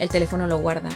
el teléfono lo guarda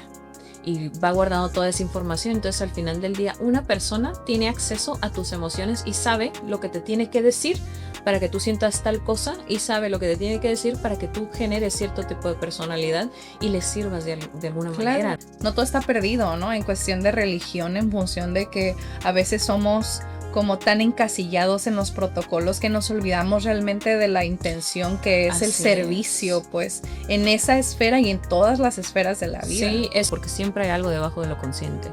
y va guardando toda esa información. Entonces al final del día una persona tiene acceso a tus emociones y sabe lo que te tiene que decir para que tú sientas tal cosa, y sabe lo que te tiene que decir para que tú generes cierto tipo de personalidad y le sirvas de alguna manera. No todo está perdido, ¿no? En cuestión de religión, en función de que a veces somos como tan encasillados en los protocolos que nos olvidamos realmente de la intención que es el servicio, pues, en esa esfera y en todas las esferas de la vida. Sí, es porque siempre hay algo debajo de lo consciente.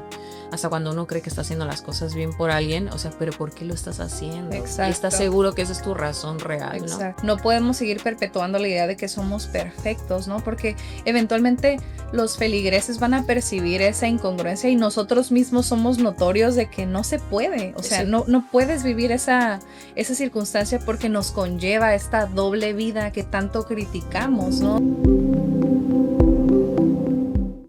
Hasta cuando uno cree que está haciendo las cosas bien por alguien, o sea, pero ¿por qué lo estás haciendo? Exacto. Y estás seguro que esa es tu razón real, ¿no? Exacto. No podemos seguir perpetuando la idea de que somos perfectos, ¿no? Porque eventualmente los feligreses van a percibir esa incongruencia y nosotros mismos somos notorios de que no se puede. O sea, Sí. no puedes vivir esa circunstancia porque nos conlleva esta doble vida que tanto criticamos, ¿no?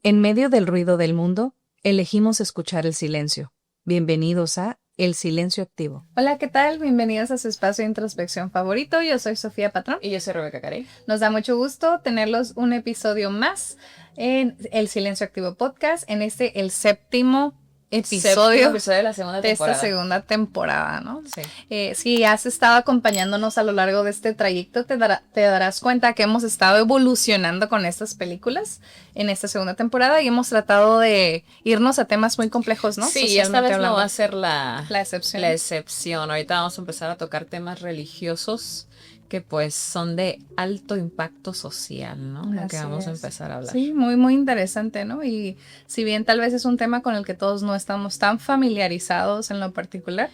En medio del ruido del mundo, elegimos escuchar el silencio. Bienvenidos a El Silencio Activo. Hola, ¿qué tal? Bienvenidos a su espacio de introspección favorito. Yo soy Sofía Patrón. Y yo soy Rebeca Carey. Nos da mucho gusto tenerlos un episodio más en El Silencio Activo Podcast, en el séptimo episodio de la segunda temporada. De esta segunda temporada, ¿no? Sí. Si has estado acompañándonos a lo largo de este trayecto, te darás cuenta que hemos estado evolucionando con estas películas en esta segunda temporada y hemos tratado de irnos a temas muy complejos, ¿no? Sí, esta vez hablando. no va a ser la excepción. La excepción. Ahorita vamos a empezar a tocar temas religiosos que pues son de alto impacto social, ¿no? Lo que vamos a empezar a hablar. Sí, muy, muy interesante, ¿no? Y si bien tal vez es un tema con el que todos no estamos tan familiarizados en lo particular,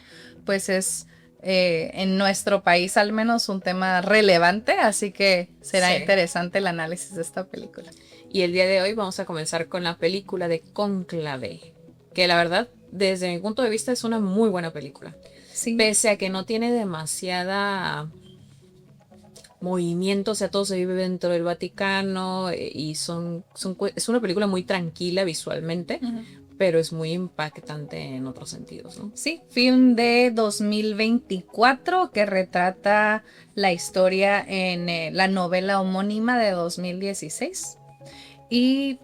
pues es en nuestro país al menos un tema relevante, así que será interesante el análisis de esta película. Y el día de hoy vamos a comenzar con la película de Cónclave, que la verdad, desde mi punto de vista, es una muy buena película. Sí. Pese a que no tiene demasiada movimiento, o sea, todo se vive dentro del Vaticano y es una película muy tranquila visualmente, pero es muy impactante en otros sentidos, ¿no? Sí, film de 2024 que retrata la historia en la novela homónima de 2016 y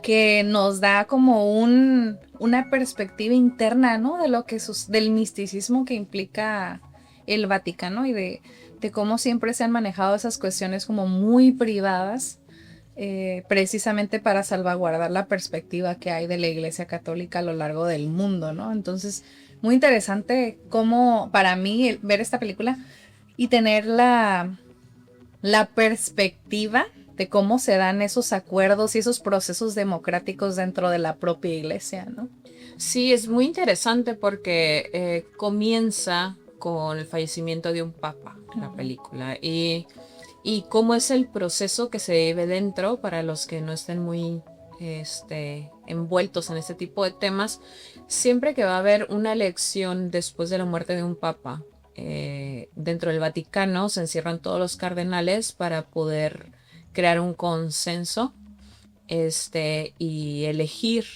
que nos da como una perspectiva interna, ¿no? De lo que del misticismo que implica el Vaticano y de cómo siempre se han manejado esas cuestiones como muy privadas, precisamente para salvaguardar la perspectiva que hay de la Iglesia Católica a lo largo del mundo, ¿no? Entonces, muy interesante cómo para mí ver esta película y tener la perspectiva de cómo se dan esos acuerdos y esos procesos democráticos dentro de la propia Iglesia, ¿no? Sí, es muy interesante porque comienza con el fallecimiento de un papa, la película, y cómo es el proceso que se vive dentro. Para los que no estén muy envueltos en este tipo de temas, siempre que va a haber una elección después de la muerte de un papa, dentro del Vaticano se encierran todos los cardenales para poder crear un consenso y elegir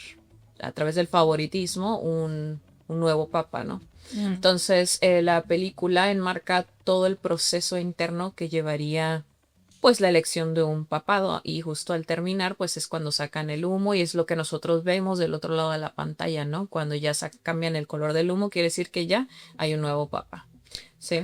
a través del favoritismo un nuevo papa, ¿no? Entonces la película enmarca todo el proceso interno que llevaría pues la elección de un papado, y justo al terminar pues es cuando sacan el humo y es lo que nosotros vemos del otro lado de la pantalla, ¿no? Cuando ya cambian el color del humo, quiere decir que ya hay un nuevo papa. Sí.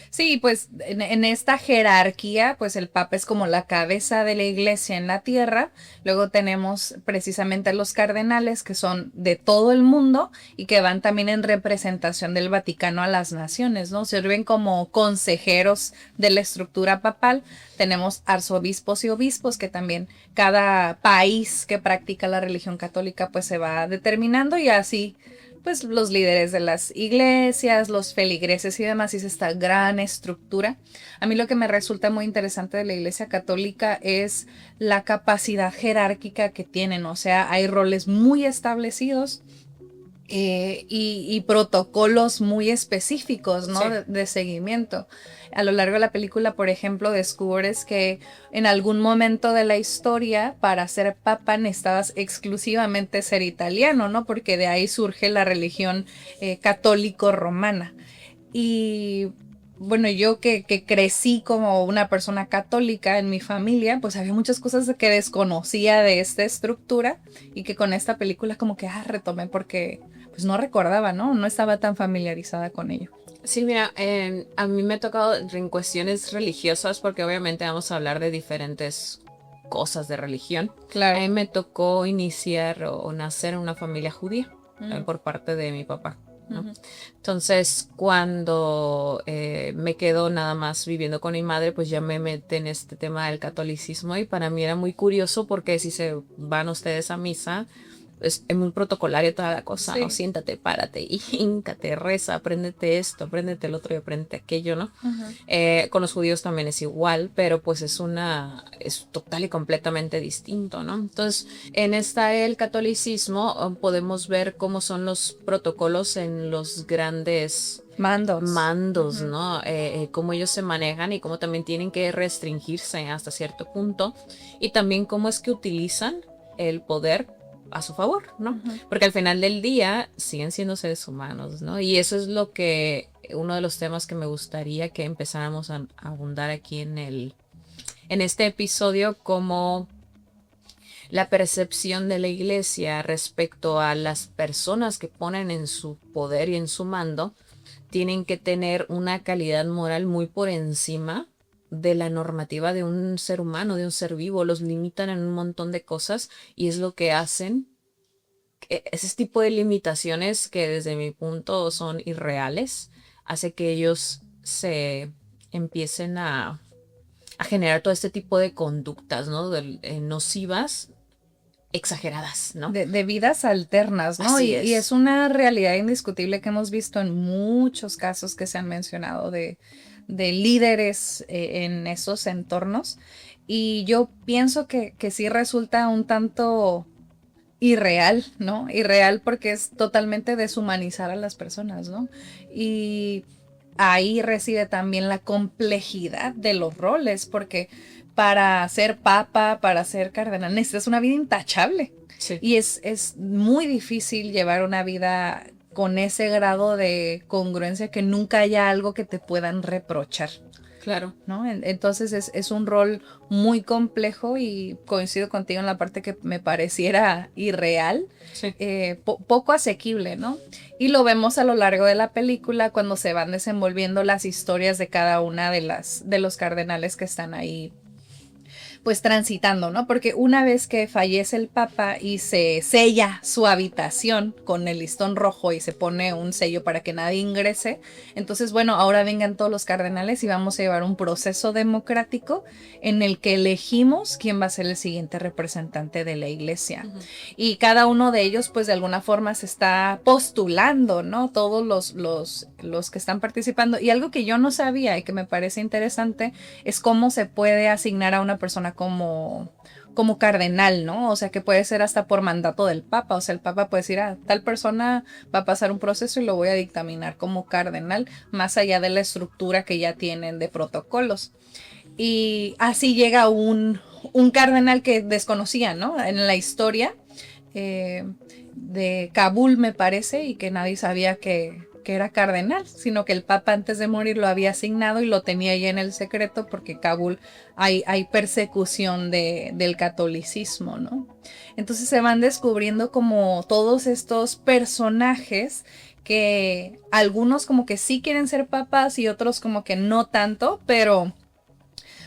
Sí, pues en esta jerarquía, pues el Papa es como la cabeza de la Iglesia en la tierra. Luego tenemos precisamente a los cardenales, que son de todo el mundo y que van también en representación del Vaticano a las naciones, ¿no? Sirven como consejeros de la estructura papal. Tenemos arzobispos y obispos, que también cada país que practica la religión católica pues se va determinando, y así pues los líderes de las iglesias, los feligreses y demás, y es esta gran estructura. A mí lo que me resulta muy interesante de la Iglesia Católica es la capacidad jerárquica que tienen, o sea, hay roles muy establecidos y protocolos muy específicos, ¿no? Sí. De seguimiento. A lo largo de la película, por ejemplo, descubres que en algún momento de la historia, para ser papa necesitabas exclusivamente ser italiano, ¿no? Porque de ahí surge la religión católico-romana. Y bueno, yo que crecí como una persona católica en mi familia, pues había muchas cosas que desconocía de esta estructura y que con esta película como que retomé porque pues no recordaba, ¿no? No estaba tan familiarizada con ello. Sí, mira, a mí me ha tocado en cuestiones religiosas, porque obviamente vamos a hablar de diferentes cosas de religión. A Claro. mí me tocó iniciar o nacer en una familia judía Mm, por parte de mi papá, ¿no? ujú. Entonces, cuando me quedo nada más viviendo con mi madre, pues ya me metí en este tema del catolicismo y para mí era muy curioso porque si se van ustedes a misa, es muy protocolario toda la cosa, ¿no? Sí. Siéntate, párate, y híncate, reza, apréndete esto, apréndete el otro y apréndete aquello, ¿no? Ujú. Con los judíos también es igual, pero pues es total y completamente distinto, ¿no? Entonces, en esta el catolicismo podemos ver cómo son los protocolos en los grandes Mandos. mandos, Ujú. ¿no? Cómo ellos se manejan y cómo también tienen que restringirse hasta cierto punto y también cómo es que utilizan el poder a su favor, ¿no? Ujú. Porque al final del día siguen siendo seres humanos, ¿no? Y eso es lo que, uno de los temas que me gustaría que empezáramos a abundar aquí en este episodio, como la percepción de la iglesia respecto a las personas que ponen en su poder y en su mando tienen que tener una calidad moral muy por encima de la normativa de un ser humano, de un ser vivo. Los limitan en un montón de cosas y es lo que hacen. Ese tipo de limitaciones que desde mi punto son irreales, hace que ellos se empiecen a generar todo este tipo de conductas, ¿no? Nocivas, exageradas, ¿no? De vidas alternas, ¿no? Así Y es es. una realidad indiscutible que hemos visto en muchos casos que se han mencionado de líderes en esos entornos. Y yo pienso que sí resulta un tanto irreal, ¿no? Irreal porque es totalmente deshumanizar a las personas, ¿no? Y ahí reside también la complejidad de los roles, porque para ser papa, para ser cardenal, necesitas una vida intachable. Sí, Y es muy difícil llevar una vida con ese grado de congruencia que nunca haya algo que te puedan reprochar. claro. ¿No? Entonces es un rol muy complejo y coincido contigo en la parte que me pareciera irreal, Sí. poco asequible, ¿no? Y lo vemos a lo largo de la película cuando se van desenvolviendo las historias de cada una de los cardenales que están ahí pues transitando, ¿no? Porque una vez que fallece el Papa y se sella su habitación con el listón rojo y se pone un sello para que nadie ingrese, entonces bueno, ahora vengan todos los cardenales y vamos a llevar un proceso democrático en el que elegimos quién va a ser el siguiente representante de la iglesia. Ujú. Y cada uno de ellos pues de alguna forma se está postulando, ¿no? Todos los que están participando. Y algo que yo no sabía y que me parece interesante es cómo se puede asignar a una persona como cardenal, ¿no? O sea, que puede ser hasta por mandato del Papa. O sea, el Papa puede decir, tal persona va a pasar un proceso y lo voy a dictaminar como cardenal, más allá de la estructura que ya tienen de protocolos. Y así llega un cardenal que desconocía, ¿no? En la historia eh, de Kabul, me parece, y que nadie sabía que era cardenal, sino que el Papa antes de morir lo había asignado y lo tenía ya en el secreto porque Kabul hay persecución del catolicismo, ¿no? Entonces se van descubriendo como todos estos personajes que algunos como que sí quieren ser papas y otros como que no tanto, pero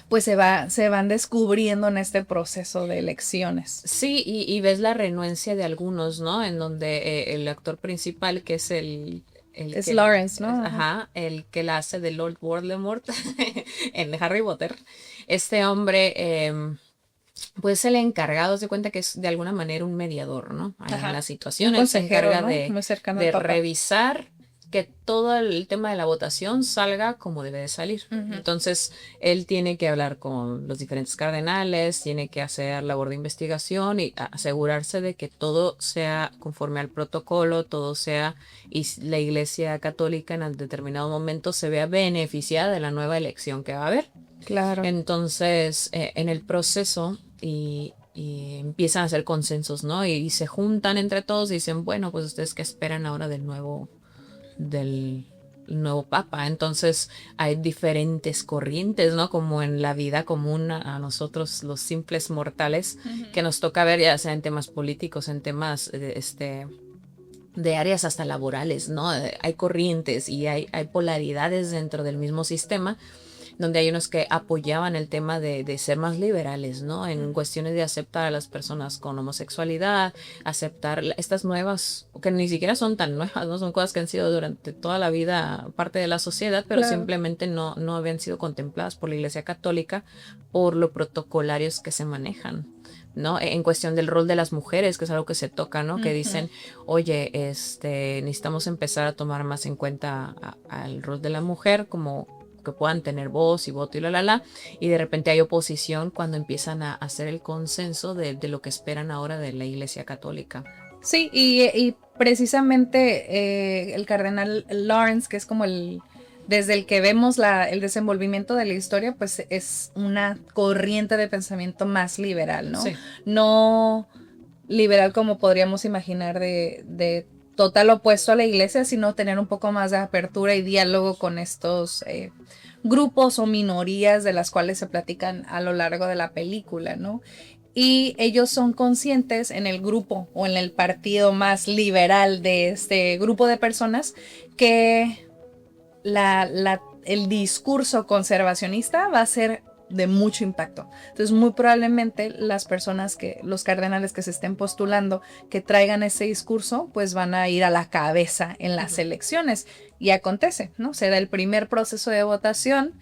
pues se van descubriendo en este proceso de elecciones. Sí, y ves la renuencia de algunos, ¿no? En donde el actor principal, que es el Es que, Lawrence, ¿no? Ajá. ajá, el que la hace de Lord Voldemort en Harry Potter, este hombre, pues el encargado, se cuenta que es de alguna manera un mediador, ¿no? Ahí en la Ajá. Un situación, él se consejero, encarga ¿no? Muy cercano al de Papa. revisar que todo el tema de la votación salga como debe de salir. Ujú. Entonces, él tiene que hablar con los diferentes cardenales, tiene que hacer labor de investigación y asegurarse de que todo sea conforme al protocolo, todo sea, y la Iglesia Católica en el determinado momento se vea beneficiada de la nueva elección que va a haber. Claro. Entonces, en el proceso y empiezan a hacer consensos, ¿no? Y se juntan entre todos y dicen, bueno, pues ustedes qué esperan ahora del nuevo, del, nuevo papa. Entonces hay diferentes corrientes, ¿no? Como en la vida común a nosotros los simples mortales, que nos toca ver ya sea en temas políticos, en temas de áreas hasta laborales, ¿no? Hay corrientes y hay polaridades dentro del mismo sistema, donde hay unos que apoyaban el tema de ser más liberales, ¿no? En cuestiones de aceptar a las personas con homosexualidad, aceptar estas nuevas, que ni siquiera son tan nuevas, ¿no? Son cosas que han sido durante toda la vida parte de la sociedad, pero Claro. simplemente no habían sido contempladas por la Iglesia Católica por lo protocolarios que se manejan. ¿No? En cuestión del rol de las mujeres, que es algo que se toca, ¿no? Que dicen, oye, necesitamos empezar a tomar más en cuenta al rol de la mujer como que puedan tener voz y voto y y de repente hay oposición cuando empiezan a hacer el consenso de lo que esperan ahora de la Iglesia Católica. Sí, y precisamente el cardenal Lawrence, que es como desde el que vemos el desenvolvimiento de la historia, pues es una corriente de pensamiento más liberal, ¿no? Sí. No liberal como podríamos imaginar de total opuesto a la iglesia, sino tener un poco más de apertura y diálogo con estos grupos o minorías de las cuales se platican a lo largo de la película, ¿no? Y ellos son conscientes en el grupo o en el partido más liberal de este grupo de personas que el discurso conservacionista va a ser de mucho impacto. Entonces, muy probablemente los cardenales que se estén postulando que traigan ese discurso, pues van a ir a la cabeza en las elecciones. Y acontece, ¿no? Se da el primer proceso de votación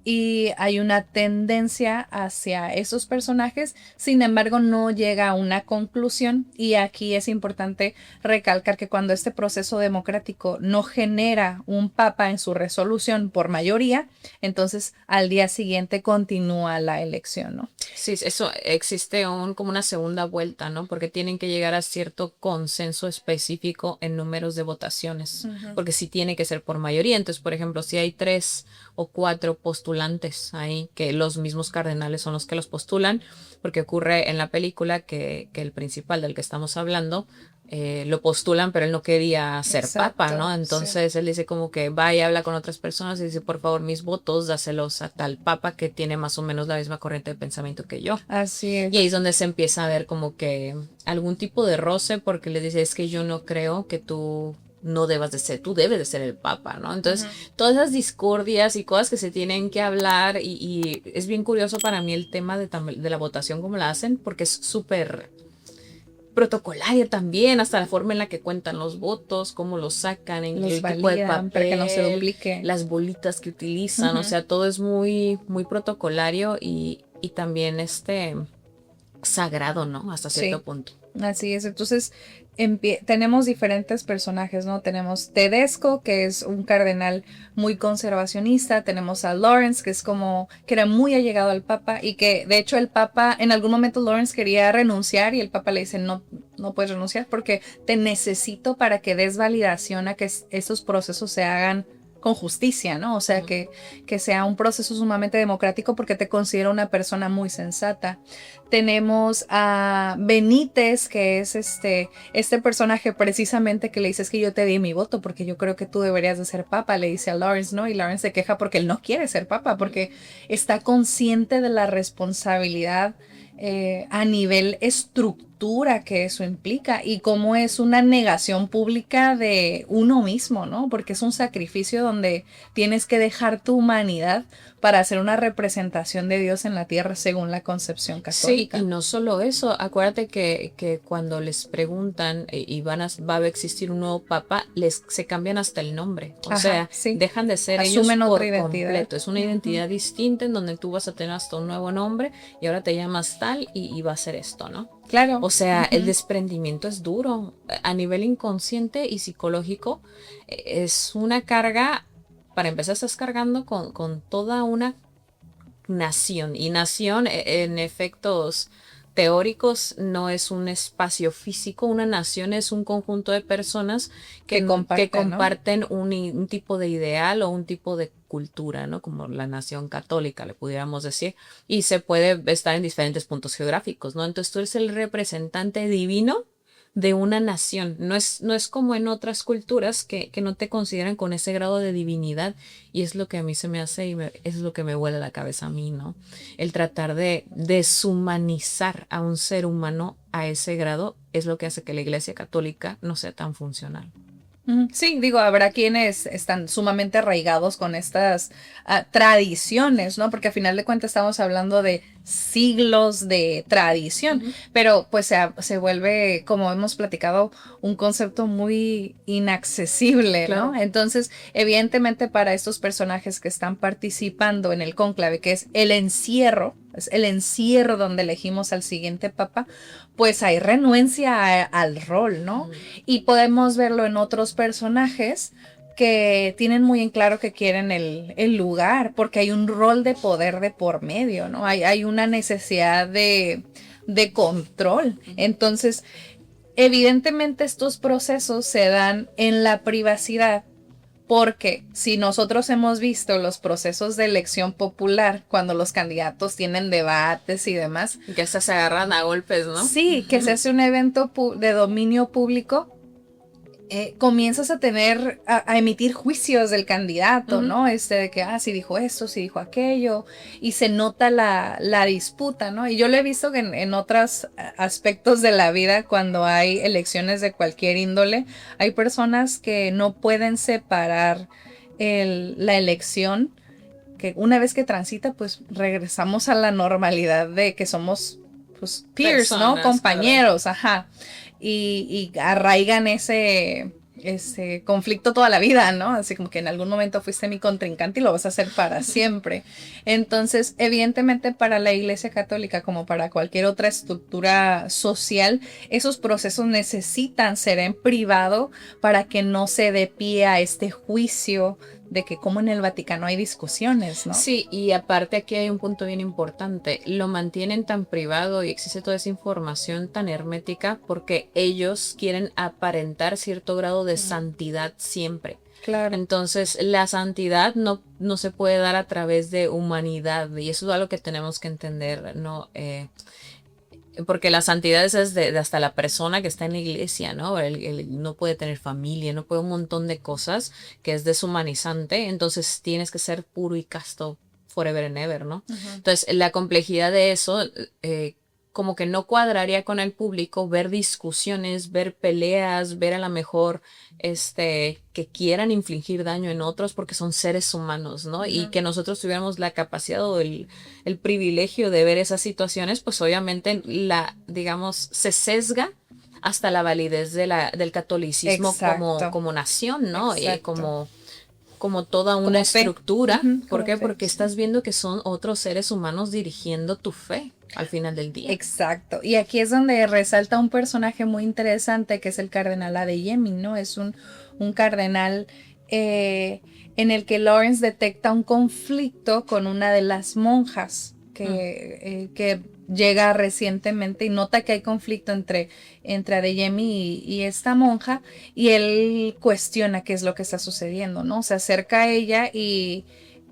y hay una tendencia hacia esos personajes, sin embargo no llega a una conclusión, y aquí es importante recalcar que cuando este proceso democrático no genera un papa en su resolución por mayoría, entonces al día siguiente continúa la elección, ¿no? Sí, eso existe como una segunda vuelta, ¿no? Porque tienen que llegar a cierto consenso específico en números de votaciones, porque sí tiene que ser por mayoría. Entonces, por ejemplo, si hay 3 o 4 postulantes ahí, que los mismos cardenales son los que los postulan, porque ocurre en la película que el principal del que estamos hablando lo postulan, pero él no quería ser papa, ¿no? Entonces él dice como que va y habla con otras personas y dice, por favor, mis votos, dáselos a tal papa que tiene más o menos la misma corriente de pensamiento que yo. Así es. Y ahí es donde se empieza a ver como que algún tipo de roce, porque le dice, es que yo no creo que tú no debas de ser, tú debes de ser el papa, ¿no? Entonces, todas esas discordias y cosas que se tienen que hablar, y es bien curioso para mí el tema de la votación, como la hacen, porque es súper protocolaria también, hasta la forma en la que cuentan los votos, cómo los sacan, en los qué validan, tipo de papel, para que no se duplique, las bolitas que utilizan, o sea, todo es muy, muy protocolario y también sagrado, ¿no? Hasta cierto punto. Así es, entonces tenemos diferentes personajes, ¿no? Tenemos Tedesco, que es un cardenal muy conservacionista, tenemos a Lawrence, que es que era muy allegado al Papa, y que de hecho el Papa, en algún momento Lawrence quería renunciar y el Papa le dice, no, no puedes renunciar porque te necesito para que des validación a que estos procesos se hagan con justicia, ¿no? O sea, que sea un proceso sumamente democrático porque te considero una persona muy sensata. Tenemos a Benítez, que es este personaje precisamente que le dice, es que yo te di mi voto porque yo creo que tú deberías de ser papa, le dice a Lawrence, ¿no? Y Lawrence se queja porque él no quiere ser papa, porque está consciente de la responsabilidad a nivel estructura que eso implica y cómo es una negación pública de uno mismo, ¿no? Porque es un sacrificio donde tienes que dejar tu humanidad para hacer una representación de Dios en la tierra según la concepción católica. Sí, y no solo eso, acuérdate que cuando les preguntan y va a existir un nuevo papa, se cambian hasta el nombre, o sea, dejan de ser asumen ellos por otra identidad. completo, es una identidad distinta en donde tú vas a tener hasta un nuevo nombre y ahora te llamas tal y va a ser esto, ¿no? Claro. O sea, el desprendimiento es duro a nivel inconsciente y psicológico, es una carga. Para empezar, estás cargando con toda una nación. Y nación, en efectos teóricos, no es un espacio físico. Una nación es un conjunto de personas que comparten, ¿no? un tipo de ideal o un tipo de cultura, ¿no? Como la nación católica, le pudiéramos decir. Y se puede estar en diferentes puntos geográficos, ¿no? Entonces tú eres el representante divino de una nación. No es como en otras culturas que no te consideran con ese grado de divinidad, y es lo que a mí se me hace es lo que me vuela la cabeza a mí, ¿no? El tratar de deshumanizar a un ser humano a ese grado es lo que hace que la Iglesia Católica no sea tan funcional. Sí, digo, habrá quienes están sumamente arraigados con estas tradiciones, ¿no? Porque a final de cuentas estamos hablando de siglos de tradición, pero pues se vuelve, como hemos platicado, un concepto muy inaccesible, ¿no? Claro. Entonces, evidentemente para estos personajes que están participando en el cónclave, que es el encierro donde elegimos al siguiente papa, pues hay renuencia al rol, ¿no? Y podemos verlo en otros personajes que tienen muy en claro que quieren el lugar, porque hay un rol de poder de por medio, ¿no? Hay una necesidad de control. Entonces, evidentemente estos procesos se dan en la privacidad, porque si nosotros hemos visto los procesos de elección popular, cuando los candidatos tienen debates y demás, Que hasta se agarran a golpes, ¿no? sí, que se hace un evento de dominio público, comienzas a emitir juicios del candidato, ¿no? De que, si dijo esto, si dijo aquello, y se nota la disputa, ¿no? Y yo lo he visto en otros aspectos de la vida, cuando hay elecciones de cualquier índole, hay personas que no pueden separar la elección, que una vez que transita, pues regresamos a la normalidad de que somos, pues, peers, personas, ¿no? Compañeros, claro. Ajá. Y arraigan ese conflicto toda la vida, ¿no? Así como que en algún momento fuiste mi contrincante y lo vas a hacer para siempre. Entonces, evidentemente para la Iglesia Católica, como para cualquier otra estructura social, esos procesos necesitan ser en privado para que no se dé pie a este juicio de que como en el Vaticano hay discusiones, ¿no? Sí, y aparte aquí hay un punto bien importante. Lo mantienen tan privado y existe toda esa información tan hermética porque ellos quieren aparentar cierto grado de santidad siempre. Claro. Entonces, la santidad no se puede dar a través de humanidad, y eso es algo que tenemos que entender, ¿no? Porque la santidad es de hasta la persona que está en la iglesia, ¿no? No puede tener familia, no puede un montón de cosas que es deshumanizante, entonces tienes que ser puro y casto forever and ever, ¿no? Entonces, la complejidad de eso, como que no cuadraría con el público ver discusiones, ver peleas, ver a lo mejor que quieran infligir daño en otros porque son seres humanos, ¿no? Y que nosotros tuviéramos la capacidad o el privilegio de ver esas situaciones, pues obviamente digamos, se sesga hasta la validez del catolicismo como nación, ¿no? Como toda una estructura. ¿Por qué? Porque estás viendo que son otros seres humanos dirigiendo tu fe al final del día. Exacto. Y aquí es donde resalta un personaje muy interesante que es el cardenal Adeyemi, ¿no? Es un cardenal en el que Lawrence detecta un conflicto con una de las monjas que llega recientemente y nota que hay conflicto entre Adeyemi y esta monja, y él cuestiona qué es lo que está sucediendo, ¿no? Se acerca a ella y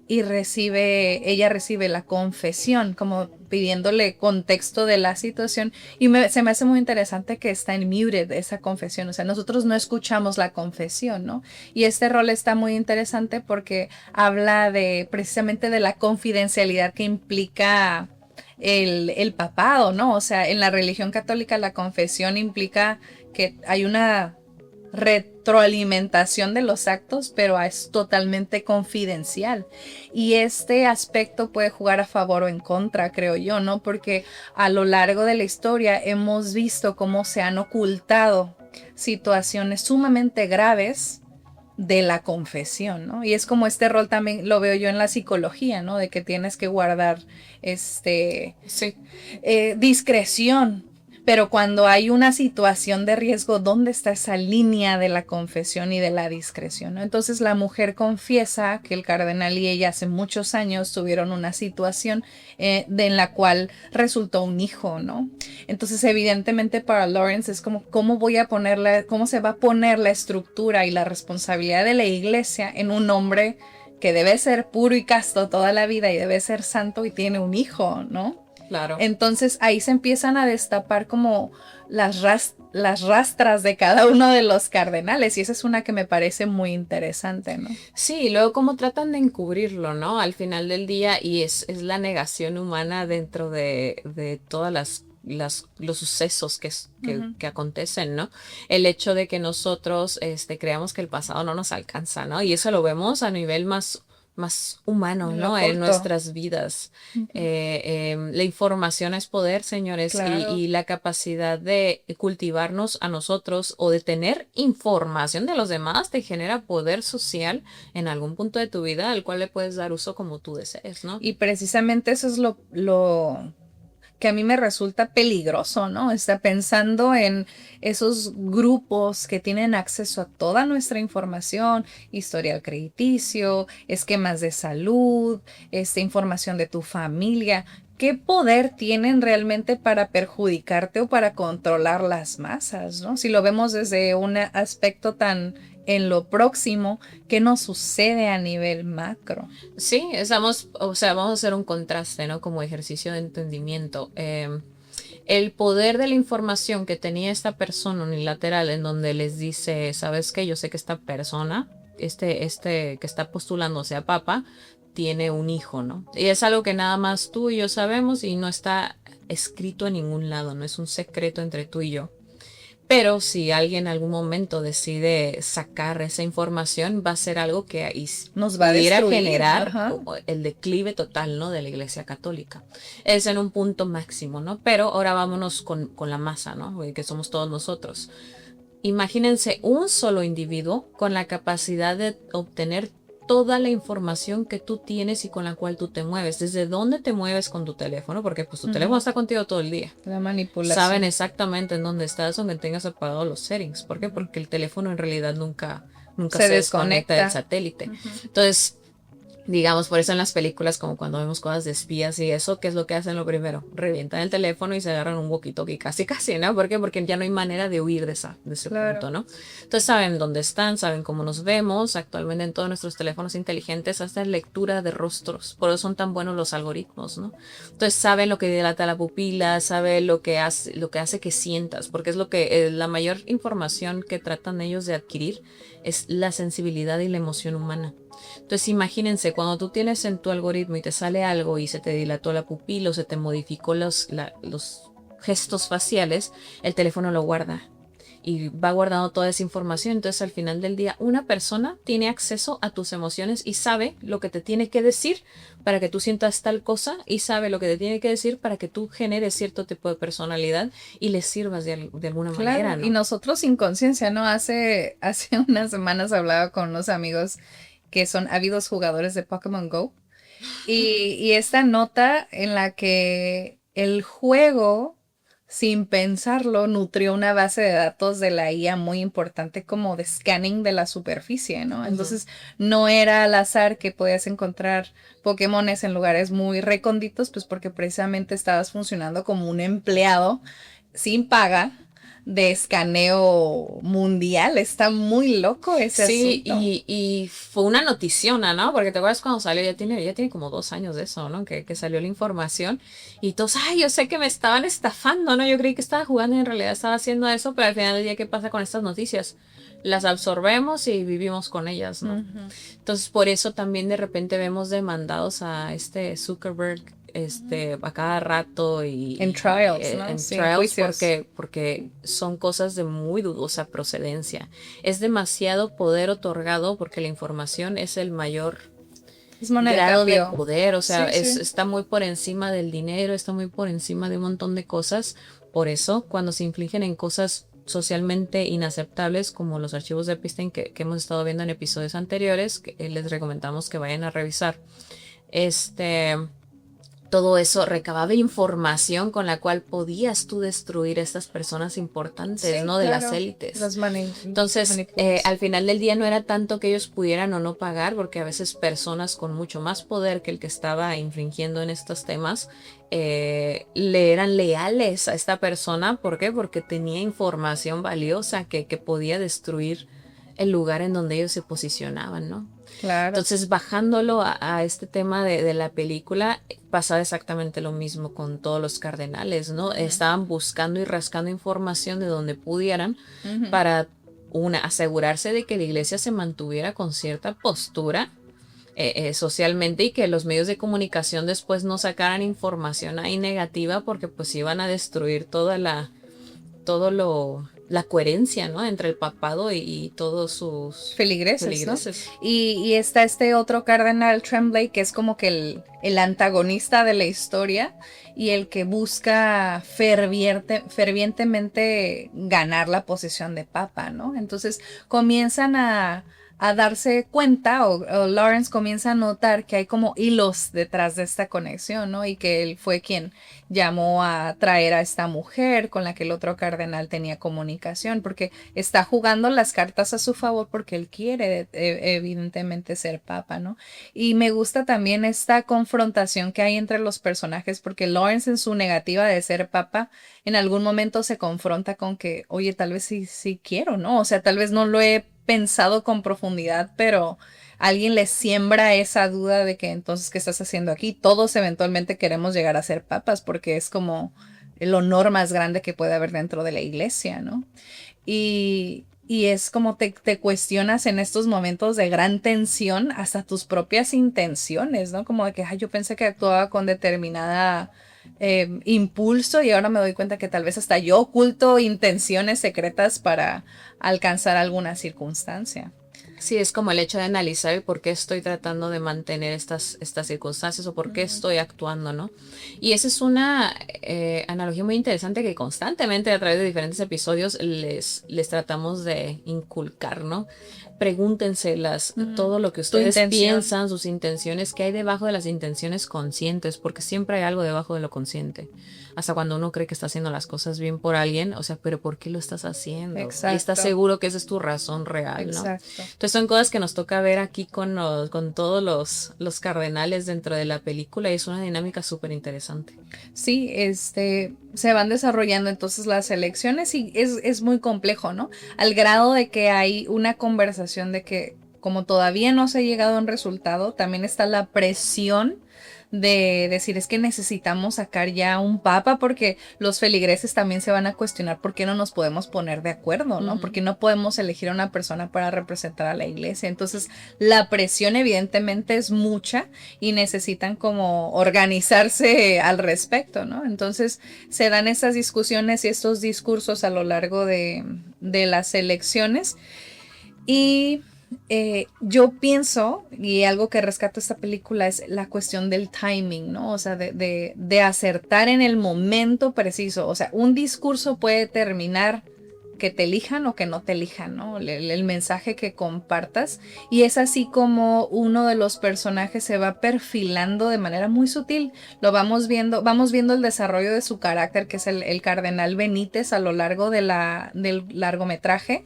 ella recibe la confesión, como pidiéndole contexto de la situación, y se me hace muy interesante que está en muted esa confesión, o sea, nosotros no escuchamos la confesión, ¿no? Y este rol está muy interesante porque habla precisamente de la confidencialidad que implica el papado, ¿no? O sea, en la religión católica la confesión implica que hay una retroalimentación de los actos, pero es totalmente confidencial, y este aspecto puede jugar a favor o en contra, creo yo, ¿no? Porque a lo largo de la historia hemos visto cómo se han ocultado situaciones sumamente graves de la confesión, ¿no? Y es como este rol también lo veo yo en la psicología, ¿no? De que tienes que guardar discreción. Pero cuando hay una situación de riesgo, ¿dónde está esa línea de la confesión y de la discreción, ¿no? Entonces la mujer confiesa que el cardenal y ella hace muchos años tuvieron una situación en la cual resultó un hijo, ¿no? Entonces evidentemente para Lawrence es como, ¿cómo se va a poner la estructura y la responsabilidad de la iglesia en un hombre que debe ser puro y casto toda la vida y debe ser santo y tiene un hijo, ¿no? Claro. Entonces ahí se empiezan a destapar como las rastras de cada uno de los cardenales y esa es una que me parece muy interesante, ¿no? Sí, y luego cómo tratan de encubrirlo, ¿no? Al final del día, y es la negación humana dentro de todas los sucesos Ujú. que acontecen, ¿no? El hecho de que nosotros creamos que el pasado no nos alcanza, ¿no? Y eso lo vemos a nivel más humano, Lo ¿no? En corto. nuestras vidas. Ujú. La información es poder, señores, Claro. y la capacidad de cultivarnos a nosotros o de tener información de los demás te genera poder social en algún punto de tu vida al cual le puedes dar uso como tú desees, ¿no? Y precisamente eso es lo que a mí me resulta peligroso, ¿no? Está pensando en esos grupos que tienen acceso a toda nuestra información, historial crediticio, esquemas de salud, información de tu familia. ¿Qué poder tienen realmente para perjudicarte o para controlar las masas, ¿no? Si lo vemos desde un aspecto tan en lo próximo, ¿qué nos sucede a nivel macro? Sí, estamos, o sea, vamos a hacer un contraste, ¿no? Como ejercicio de entendimiento. El poder de la información que tenía esta persona unilateral en donde les dice, ¿sabes qué? Yo sé que esta persona, que está postulándose a papa, tiene un hijo, ¿no? Y es algo que nada más tú y yo sabemos y no está escrito en ningún lado, no es un secreto entre tú y yo. Pero si alguien en algún momento decide sacar esa información, va a ser algo que Nos va a pudiera destruir, generar ajá. el declive total, ¿no? De la Iglesia Católica. Es en un punto máximo, ¿no? Pero ahora vámonos con la masa, ¿no? Que somos todos nosotros. Imagínense un solo individuo con la capacidad de obtener toda la información que tú tienes y con la cual tú te mueves. Desde dónde te mueves con tu teléfono, porque pues tu teléfono Ujú. está contigo todo el día. La Saben manipulación. exactamente en dónde estás, aunque tengas apagado los settings. ¿Por qué? Porque el teléfono en realidad nunca Se se desconecta del desconecta. satélite. Ujú. Entonces, digamos, por eso en las películas, como cuando vemos cosas de espías y eso, ¿qué es lo que hacen lo primero? Revientan el teléfono y se agarran un walkie-talkie casi, ¿no? ¿Por qué? Porque ya no hay manera de huir de ese Claro. punto, ¿no? Entonces saben dónde están, saben cómo nos vemos, actualmente en todos nuestros teléfonos inteligentes, hasta lectura de rostros, por eso son tan buenos los algoritmos, ¿no? Entonces saben lo que dilata la pupila, saben lo que hace que sientas, porque es lo que, la mayor información que tratan ellos de adquirir es la sensibilidad y la emoción humana. Entonces imagínense, cuando tú tienes en tu algoritmo y te sale algo y se te dilató la pupila o se te modificó los gestos faciales, el teléfono lo guarda y va guardando toda esa información. Entonces al final del día una persona tiene acceso a tus emociones y sabe lo que te tiene que decir para que tú sientas tal cosa y sabe lo que te tiene que decir para que tú generes cierto tipo de personalidad y le sirvas de alguna Claro. manera, Y ¿no? nosotros sin conciencia, ¿no? Hace unas semanas hablaba con unos amigos que son ávidos jugadores de Pokémon Go. Y esta nota en la que el juego, sin pensarlo, nutrió una base de datos de la IA muy importante como de scanning de la superficie, ¿no? Ujú. Entonces, no era al azar que podías encontrar Pokémones en lugares muy recónditos, pues porque precisamente estabas funcionando como un empleado sin paga de escaneo mundial. Está muy loco ese Sí, asunto. y fue una notición, ¿no? Porque te acuerdas cuando salió, ya tiene como 2 años de eso, ¿no? Que salió la información y todos, ay, yo sé que me estaban estafando, ¿no? Yo creí que estaba jugando y en realidad estaba haciendo eso, pero al final del día, ¿qué pasa con estas noticias? Las absorbemos y vivimos con ellas, ¿no? Ujú. Entonces, por eso también de repente vemos demandados a este Zuckerberg, a cada rato En trials, ¿no? en Sí, trials juicios. porque son cosas de muy dudosa procedencia. Es demasiado poder otorgado porque la información es el mayor Es moneda de grado de cambio. poder, o sea, Sí, sí. está muy por encima del dinero, está muy por encima de un montón de cosas. Por eso, cuando se infligen en cosas socialmente inaceptables como los archivos de Epstein que hemos estado viendo en episodios anteriores, que les recomendamos que vayan a revisar. Este, todo eso recababa información con la cual podías tú destruir a estas personas importantes, Sí, ¿no? De las claro. élites. Las Entonces, manipulas. al final del día no era tanto que ellos pudieran o no pagar, porque a veces personas con mucho más poder que el que estaba infringiendo en estos temas le eran leales a esta persona. ¿Por qué? Porque tenía información valiosa que podía destruir el lugar en donde ellos se posicionaban, ¿no? Claro. Entonces, bajándolo a este tema de la película, pasaba exactamente lo mismo con todos los cardenales, ¿no? Estaban buscando y rascando información de donde pudieran para, asegurarse de que la iglesia se mantuviera con cierta postura socialmente, y que los medios de comunicación después no sacaran información ahí negativa, porque pues iban a destruir la coherencia, ¿no? Entre el papado y todos sus Feligreses, ¿no? feligreses. Y está este otro cardenal, Tremblay, que es como que el antagonista de la historia y el que busca fervientemente ganar la posición de papa, ¿no? Entonces comienzan a darse cuenta, o Lawrence comienza a notar que hay como hilos detrás de esta conexión, ¿no? Y que él fue quien llamó a traer a esta mujer con la que el otro cardenal tenía comunicación, porque está jugando las cartas a su favor, porque él quiere evidentemente ser papa, ¿no? Y me gusta también esta confrontación que hay entre los personajes, porque Lawrence, en su negativa de ser papa, en algún momento se confronta con que, oye, tal vez sí quiero, ¿no? O sea, tal vez no lo he pensado con profundidad, pero alguien le siembra esa duda de que entonces, ¿qué estás haciendo aquí? Todos eventualmente queremos llegar a ser papas, porque es como el honor más grande que puede haber dentro de la iglesia, ¿no? Y es como te cuestionas en estos momentos de gran tensión hasta tus propias intenciones, ¿no? Como de que, yo pensé que actuaba con determinada impulso, y ahora me doy cuenta que tal vez hasta yo oculto intenciones secretas para alcanzar alguna circunstancia. Sí, es como el hecho de analizar el por qué estoy tratando de mantener estas circunstancias, o por qué estoy actuando, ¿no? Y esa es una analogía muy interesante que constantemente a través de diferentes episodios les tratamos de inculcar, ¿no? Pregúntense todo lo que ustedes piensan, sus intenciones, qué hay debajo de las intenciones conscientes, porque siempre hay algo debajo de lo consciente. Hasta cuando uno cree que está haciendo las cosas bien por alguien, o sea, pero ¿por qué lo estás haciendo? Exacto. Y estás seguro que esa es tu razón real, ¿no? Exacto. Entonces son cosas que nos toca ver aquí con todos los cardenales dentro de la película, y es una dinámica súper interesante. Sí, se van desarrollando entonces las elecciones, y es muy complejo, ¿no? Al grado de que hay una conversación de que, como todavía no se ha llegado a un resultado, también está la presión de decir, es que necesitamos sacar ya un papa, porque los feligreses también se van a cuestionar por qué no nos podemos poner de acuerdo, ¿no? Porque no podemos elegir a una persona para representar a la iglesia. Entonces, la presión evidentemente es mucha, y necesitan como organizarse al respecto, ¿no? Entonces, se dan estas discusiones y estos discursos a lo largo de las elecciones. Y yo pienso, y algo que rescato esta película, es la cuestión del timing, ¿no? O sea, de acertar en el momento preciso. O sea, un discurso puede terminar que te elijan o que no te elijan, ¿no? El mensaje que compartas. Y es así como uno de los personajes se va perfilando de manera muy sutil. Lo vamos viendo el desarrollo de su carácter, que es el cardenal Benítez, a lo largo del largometraje.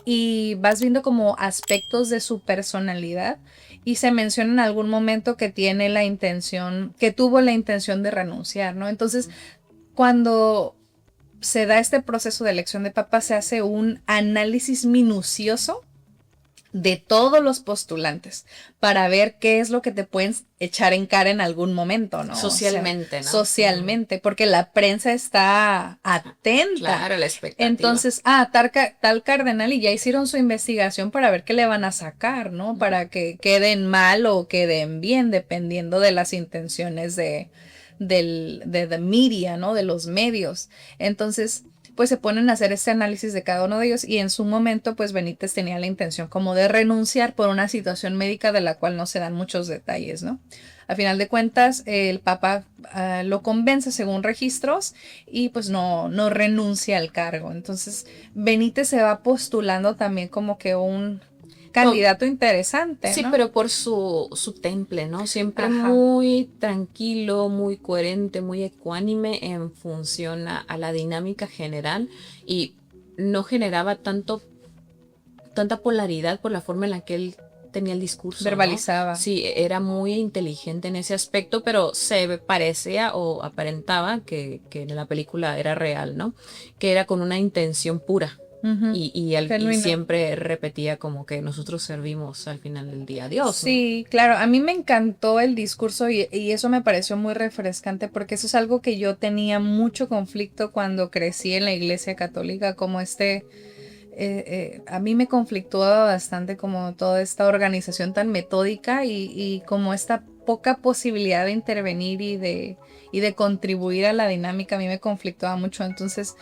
Y vas viendo como aspectos de su personalidad, y se menciona en algún momento que tuvo la intención de renunciar, ¿no? Entonces, cuando se da este proceso de elección de papa, se hace un análisis minucioso de todos los postulantes para ver qué es lo que te pueden echar en cara en algún momento, ¿no? Socialmente, o sea, ¿no? Socialmente, porque la prensa está atenta. Claro, la expectativa. Entonces, tal cardenal, y ya hicieron su investigación para ver qué le van a sacar, ¿no? Para que queden mal o queden bien, dependiendo de las intenciones de the media, ¿no? De los medios. Entonces, pues se ponen a hacer este análisis de cada uno de ellos, y en su momento pues Benítez tenía la intención como de renunciar por una situación médica de la cual no se dan muchos detalles, ¿no? A final de cuentas, el Papa lo convence según registros, y pues no renuncia al cargo. Entonces Benítez se va postulando también como que un candidato interesante, sí, ¿no? pero por su temple, ¿no? Siempre muy tranquilo, muy coherente, muy ecuánime en función a la dinámica general, y no generaba tanta polaridad por la forma en la que él tenía el discurso, verbalizaba, ¿no? Sí, era muy inteligente en ese aspecto, pero se parecía o aparentaba que en la película era real, ¿no? Que era con una intención pura. Ujú. Y Genuino. siempre repetía como que nosotros servimos al final del día a Dios, ¿no? Sí, claro, a mí me encantó el discurso y eso me pareció muy refrescante porque eso es algo que yo tenía mucho conflicto cuando crecí en la iglesia católica, como a mí me conflictuaba bastante como toda esta organización tan metódica y como esta poca posibilidad de intervenir y de contribuir a la dinámica, a mí me conflictuaba mucho. Entonces,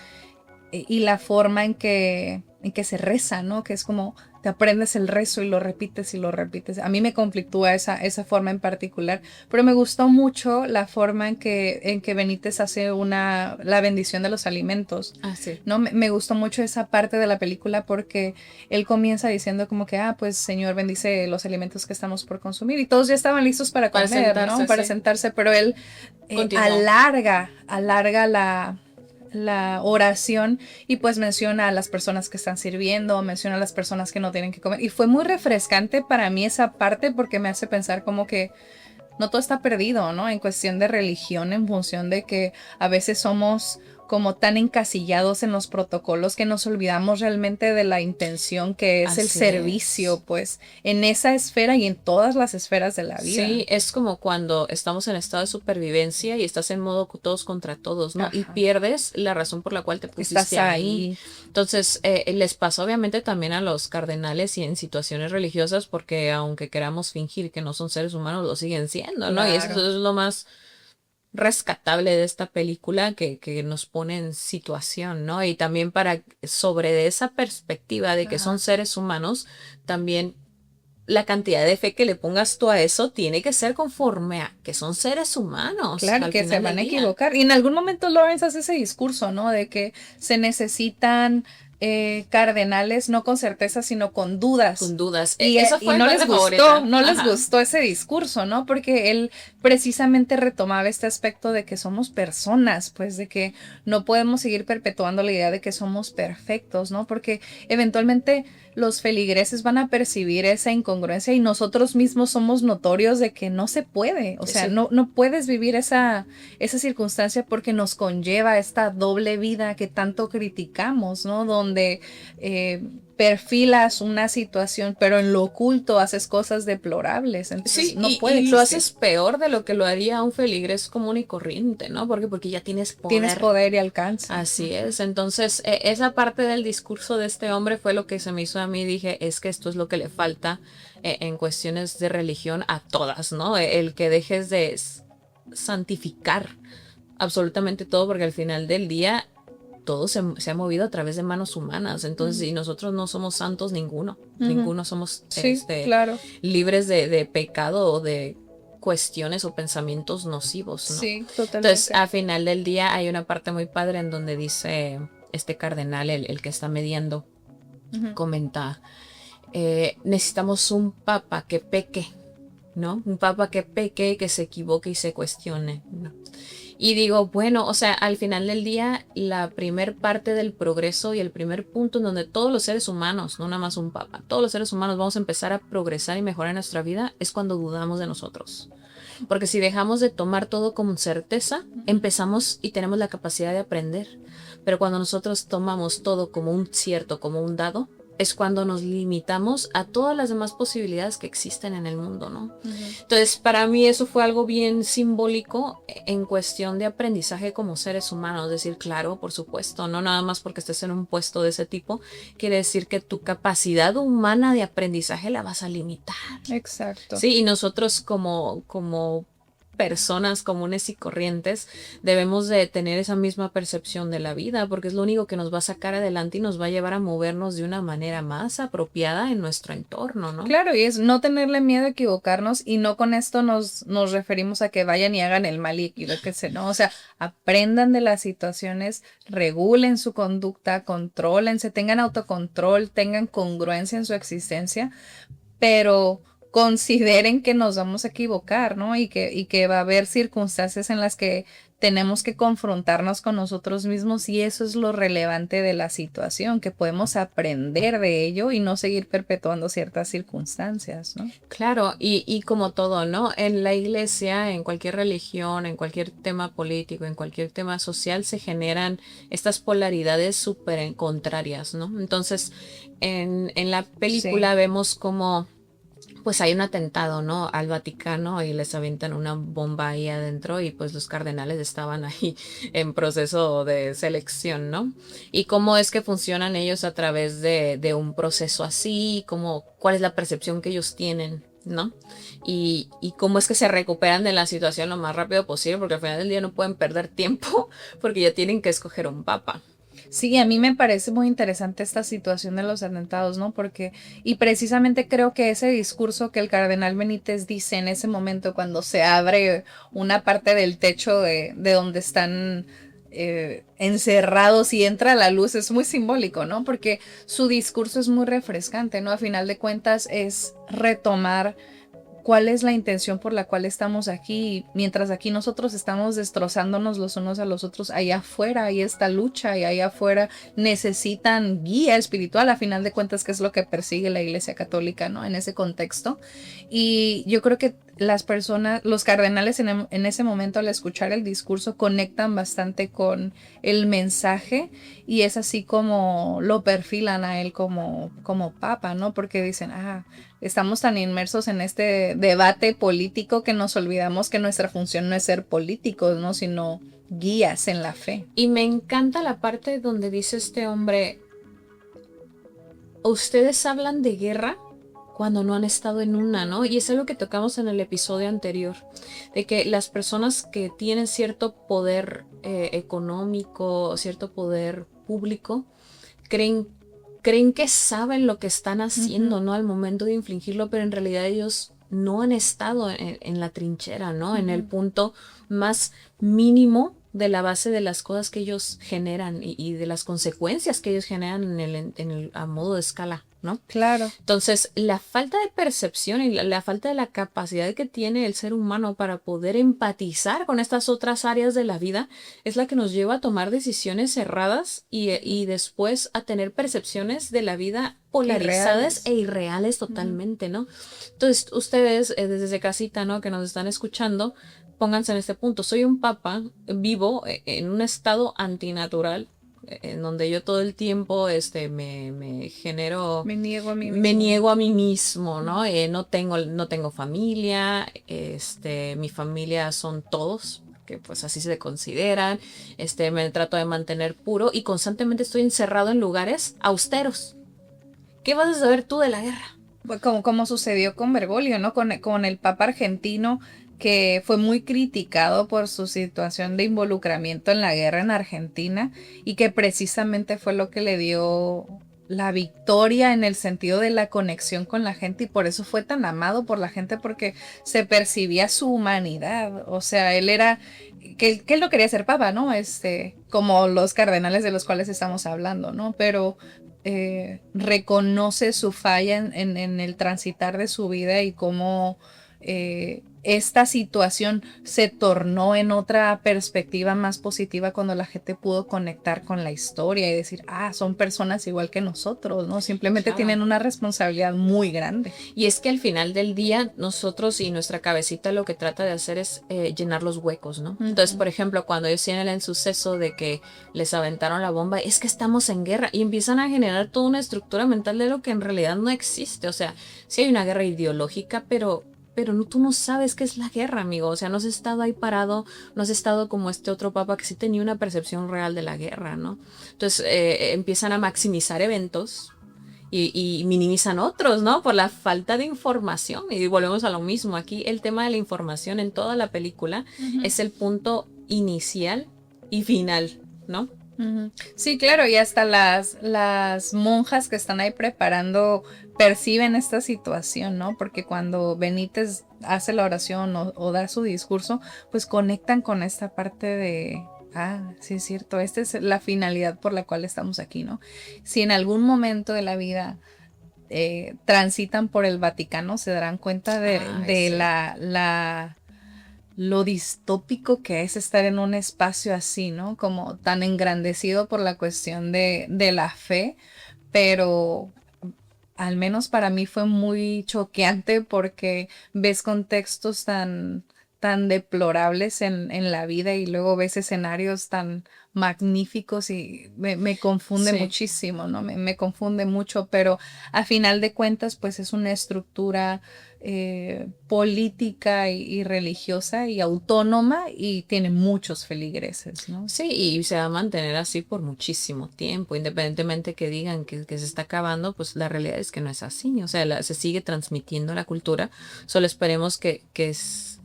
y la forma en que se reza, ¿no? Que es como te aprendes el rezo y lo repites y lo repites. A mí me conflictúa esa forma en particular, pero me gustó mucho la forma en que Benítez hace la bendición de los alimentos, Ah, sí. ¿no? Me gustó mucho esa parte de la película porque él comienza diciendo como que, pues Señor, bendice los alimentos que estamos por consumir y todos ya estaban listos para Para comer, ¿no? sentarse, Para sí. sentarse, pero él Continuó. alarga la oración y pues menciona a las personas que están sirviendo, menciona a las personas que no tienen que comer. Y fue muy refrescante para mí esa parte porque me hace pensar como que no todo está perdido, ¿no? En cuestión de religión, en función de que a veces somos como tan encasillados en los protocolos que nos olvidamos realmente de la intención que es el Así es. servicio, pues, en esa esfera y en todas las esferas de la vida. Sí, es como cuando estamos en estado de supervivencia y estás en modo todos contra todos, ¿no? Y Ajá. pierdes la razón por la cual te Estás pusiste ahí. ahí. Entonces, les pasa obviamente también a los cardenales y en situaciones religiosas, porque aunque queramos fingir que no son seres humanos, lo siguen siendo, ¿no? Y eso Claro. es lo más rescatable de esta película que nos pone en situación, ¿no? Y también para sobre de esa perspectiva de que son Ajá. seres humanos, también la cantidad de fe que le pongas tú a eso tiene que ser conforme a que son seres humanos Claro al que se final van del a día. equivocar. Y en algún momento Lawrence hace ese discurso, ¿no? De que se necesitan cardenales no con certeza, sino con dudas. Con dudas. Y, Esa y fue mi parte favorita. no les Ajá. gustó ese discurso, ¿no? Porque él precisamente retomaba este aspecto de que somos personas, pues de que no podemos seguir perpetuando la idea de que somos perfectos, ¿no? Porque eventualmente los feligreses van a percibir esa incongruencia y nosotros mismos somos notorios de que no se puede, o sea, Sí. no puedes vivir esa circunstancia porque nos conlleva esta doble vida que tanto criticamos, ¿no? Donde perfilas una situación, pero en lo oculto haces cosas deplorables, entonces Sí, no puede y lo existir. haces peor de lo que lo haría un feligrés común y corriente, ¿no? Porque ya tienes Tienes poder. poder y alcance. Así es. Entonces, esa parte del discurso de este hombre fue lo que se me hizo a mí. Dije, es que esto es lo que le falta en cuestiones de religión a todas, ¿no? El que dejes de santificar absolutamente todo, porque al final del día todo se ha movido a través de manos humanas. Entonces, Ujú. y nosotros no somos santos ninguno. Ujú. Ninguno somos Sí, claro. libres de pecado o de cuestiones o pensamientos nocivos, ¿no? Sí, Entonces, totalmente. al final del día hay una parte muy padre en donde dice este cardenal, el que está mediando, Ujú. comenta, necesitamos un papa que peque, ¿no? Un papa que peque, que se equivoque y se cuestione, ¿no? Y digo, bueno, o sea, al final del día, la primer parte del progreso y el primer punto en donde todos los seres humanos, no nada más un papa, todos los seres humanos vamos a empezar a progresar y mejorar nuestra vida es cuando dudamos de nosotros. Porque si dejamos de tomar todo como certeza, empezamos y tenemos la capacidad de aprender. Pero cuando nosotros tomamos todo como un cierto, como un dado, es cuando nos limitamos a todas las demás posibilidades que existen en el mundo, ¿no? Ujú. Entonces, para mí eso fue algo bien simbólico en cuestión de aprendizaje como seres humanos. Decir, claro, por supuesto, no nada más porque estés en un puesto de ese tipo, quiere decir que tu capacidad humana de aprendizaje la vas a limitar. Exacto. Sí, y nosotros como personas comunes y corrientes debemos de tener esa misma percepción de la vida, porque es lo único que nos va a sacar adelante y nos va a llevar a movernos de una manera más apropiada en nuestro entorno, ¿no? Claro, y es no tenerle miedo a equivocarnos y no con esto nos referimos a que vayan y hagan el mal y equivóquense, ¿no? O sea, aprendan de las situaciones, regulen su conducta, contrólense, tengan autocontrol, tengan congruencia en su existencia, pero consideren que nos vamos a equivocar, ¿no? Y que va a haber circunstancias en las que tenemos que confrontarnos con nosotros mismos y eso es lo relevante de la situación, que podemos aprender de ello y no seguir perpetuando ciertas circunstancias, ¿no? Claro, y como todo, ¿no? En la iglesia, en cualquier religión, en cualquier tema político, en cualquier tema social, se generan estas polaridades súper contrarias, ¿no? Entonces, en la película Sí. vemos como pues hay un atentado, ¿no? Al Vaticano y les avientan una bomba ahí adentro y pues los cardenales estaban ahí en proceso de selección, ¿no? Y cómo es que funcionan ellos a través de un proceso así, cómo, cuál es la percepción que ellos tienen, ¿no? Y cómo es que se recuperan de la situación lo más rápido posible, porque al final del día no pueden perder tiempo porque ya tienen que escoger un papa. Sí, a mí me parece muy interesante esta situación de los atentados, ¿no? Porque, y precisamente creo que ese discurso que el cardenal Benítez dice en ese momento cuando se abre una parte del techo de donde están encerrados y entra la luz es muy simbólico, ¿no? Porque su discurso es muy refrescante, ¿no? A final de cuentas es retomar cuál es la intención por la cual estamos aquí. Mientras aquí nosotros estamos destrozándonos los unos a los otros, allá afuera hay esta lucha y allá afuera necesitan guía espiritual, a final de cuentas, que es lo que persigue la Iglesia Católica, ¿no? En ese contexto. Y yo creo que las personas, los cardenales en ese momento al escuchar el discurso conectan bastante con el mensaje y es así como lo perfilan a él como papa, ¿no? Porque dicen, estamos tan inmersos en este debate político que nos olvidamos que nuestra función no es ser políticos, ¿no? Sino guías en la fe. Y me encanta la parte donde dice este hombre, ustedes hablan de guerra cuando no han estado en una, ¿no? Y es algo que tocamos en el episodio anterior, de que las personas que tienen cierto poder económico, cierto poder público, creen, creen que saben lo que están haciendo, ¿no? Al momento de infligirlo, pero en realidad ellos no han estado en la trinchera, ¿no? En el punto más mínimo de la base de las cosas que ellos generan y de las consecuencias que ellos generan a modo de escala, ¿no? Claro. Entonces, la falta de percepción y la falta de la capacidad que tiene el ser humano para poder empatizar con estas otras áreas de la vida es la que nos lleva a tomar decisiones erradas y después a tener percepciones de la vida polarizadas e irreales totalmente, ¿no? Entonces, ustedes desde casita, ¿no? Que nos están escuchando, pónganse en este punto. Soy un papa vivo en un estado antinatural en donde yo todo el tiempo me genero, Me niego a mí me mismo. niego a mí mismo, ¿no? No tengo familia, mi familia son todos, que pues así se consideran, me trato de mantener puro y constantemente estoy encerrado en lugares austeros. ¿Qué vas a saber tú de la guerra? Como sucedió con Bergoglio, ¿no? Con el Papa argentino, que fue muy criticado por su situación de involucramiento en la guerra en Argentina y que precisamente fue lo que le dio la victoria en el sentido de la conexión con la gente y por eso fue tan amado por la gente porque se percibía su humanidad, o sea, él era, que él no quería ser papa, ¿no? Como los cardenales de los cuales estamos hablando, ¿no? Pero reconoce su falla en el transitar de su vida y cómo esta situación se tornó en otra perspectiva más positiva cuando la gente pudo conectar con la historia y decir, son personas igual que nosotros, ¿no? Simplemente Claro. tienen una responsabilidad muy grande. Y es que al final del día, nosotros y nuestra cabecita lo que trata de hacer es llenar los huecos, ¿no? Entonces, por ejemplo, cuando ellos tienen el suceso de que les aventaron la bomba, es que estamos en guerra y empiezan a generar toda una estructura mental de lo que en realidad no existe. O sea, sí hay una guerra ideológica, pero no, tú no sabes qué es la guerra, amigo. O sea, no has estado ahí parado, no has estado como este otro papa que sí tenía una percepción real de la guerra, ¿no? Entonces empiezan a maximizar eventos y minimizan otros, ¿no? Por la falta de información. Y volvemos a lo mismo. Aquí el tema de la información en toda la película es el punto inicial y final, ¿no? Sí, claro, y hasta las monjas que están ahí preparando perciben esta situación, ¿no? Porque cuando Benítez hace la oración o da su discurso, pues conectan con esta parte de, sí es cierto, esta es la finalidad por la cual estamos aquí, ¿no? Si en algún momento de la vida transitan por el Vaticano, se darán cuenta de Sí. lo distópico que es estar en un espacio así, ¿no? Como tan engrandecido por la cuestión de la fe, pero al menos para mí fue muy choqueante porque ves contextos tan deplorables en la vida y luego ves escenarios tan magníficos y me confunde Sí. muchísimo, ¿no? Me confunde mucho, pero a final de cuentas, pues es una estructura política y religiosa y autónoma y tiene muchos feligreses, ¿no? Sí, y se va a mantener así por muchísimo tiempo, independientemente que digan que se está acabando, pues la realidad es que no es así, o sea, se sigue transmitiendo la cultura, solo esperemos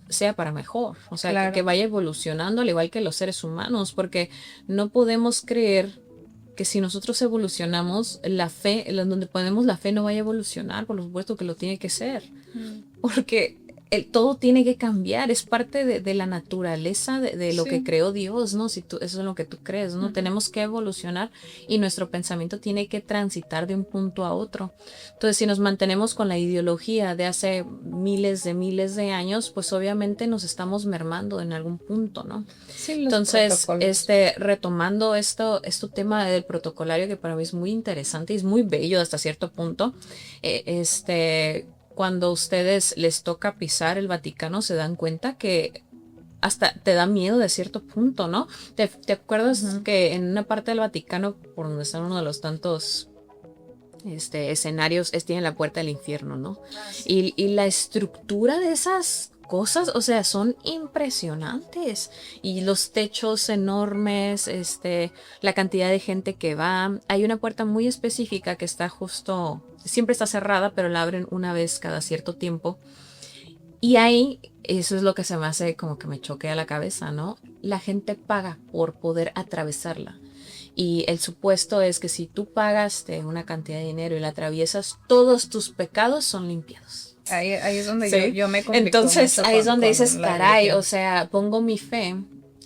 sea para mejor, o sea, que Claro. vaya evolucionando al igual que los seres humanos, porque no podemos creer que si nosotros evolucionamos, la fe, donde ponemos la fe no vaya a evolucionar, por supuesto que lo tiene que ser, porque todo tiene que cambiar, es parte de la naturaleza de lo que Sí. creó Dios, ¿no? Si tú, eso es lo que tú crees, ¿no? Tenemos que evolucionar y nuestro pensamiento tiene que transitar de un punto a otro. Entonces, si nos mantenemos con la ideología de hace miles de años, pues obviamente nos estamos mermando en algún punto, ¿no? Sí, los Entonces, protocolos. retomando este tema del protocolario que para mí es muy interesante y es muy bello hasta cierto punto, cuando ustedes les toca pisar el Vaticano se dan cuenta que hasta te da miedo de cierto punto, ¿no? ¿Te acuerdas que en una parte del Vaticano, por donde está uno de los tantos escenarios, tiene la puerta del infierno, ¿no? Y la estructura de esas cosas, o sea, son impresionantes. Y los techos enormes, la cantidad de gente que va. Hay una puerta muy específica que está justo, siempre está cerrada, pero la abren una vez cada cierto tiempo. Y ahí, eso es lo que se me hace como que me choquea la cabeza, ¿no? La gente paga por poder atravesarla. Y el supuesto es que si tú pagaste una cantidad de dinero y la atraviesas, todos tus pecados son limpiados. Ahí es donde ¿Sí? yo me complico Entonces mucho ahí es donde dices, con la caray, o religión. sea, pongo mi fe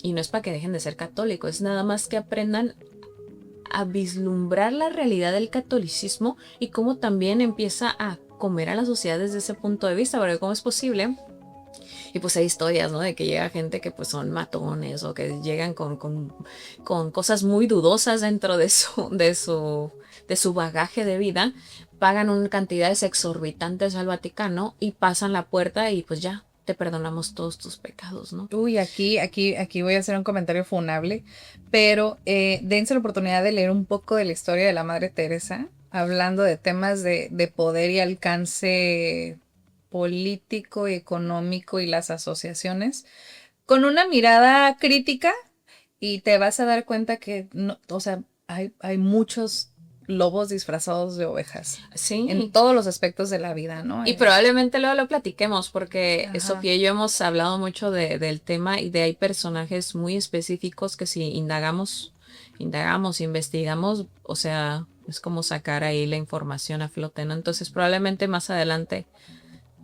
y no es para que dejen de ser católicos, es nada más que aprendan a vislumbrar la realidad del catolicismo y cómo también empieza a comer a la sociedad desde ese punto de vista, porque cómo es posible. Y pues hay historias, ¿no? De que llega gente que pues son matones o que llegan con cosas muy dudosas dentro de su bagaje de vida, pagan una cantidades exorbitantes al Vaticano y pasan la puerta y pues ya, te perdonamos todos tus pecados, ¿no? Uy, aquí voy a hacer un comentario funable, pero dense la oportunidad de leer un poco de la historia de la Madre Teresa, hablando de temas de poder y alcance político y económico y las asociaciones, con una mirada crítica y te vas a dar cuenta que, no, o sea, hay muchos lobos disfrazados de ovejas en Sí. todos los aspectos de la vida, ¿no? Y probablemente luego lo platiquemos porque Ajá. Sofía y yo hemos hablado mucho del tema y de hay personajes muy específicos que si investigamos, o sea, es como sacar ahí la información a flote, ¿no? Entonces probablemente más adelante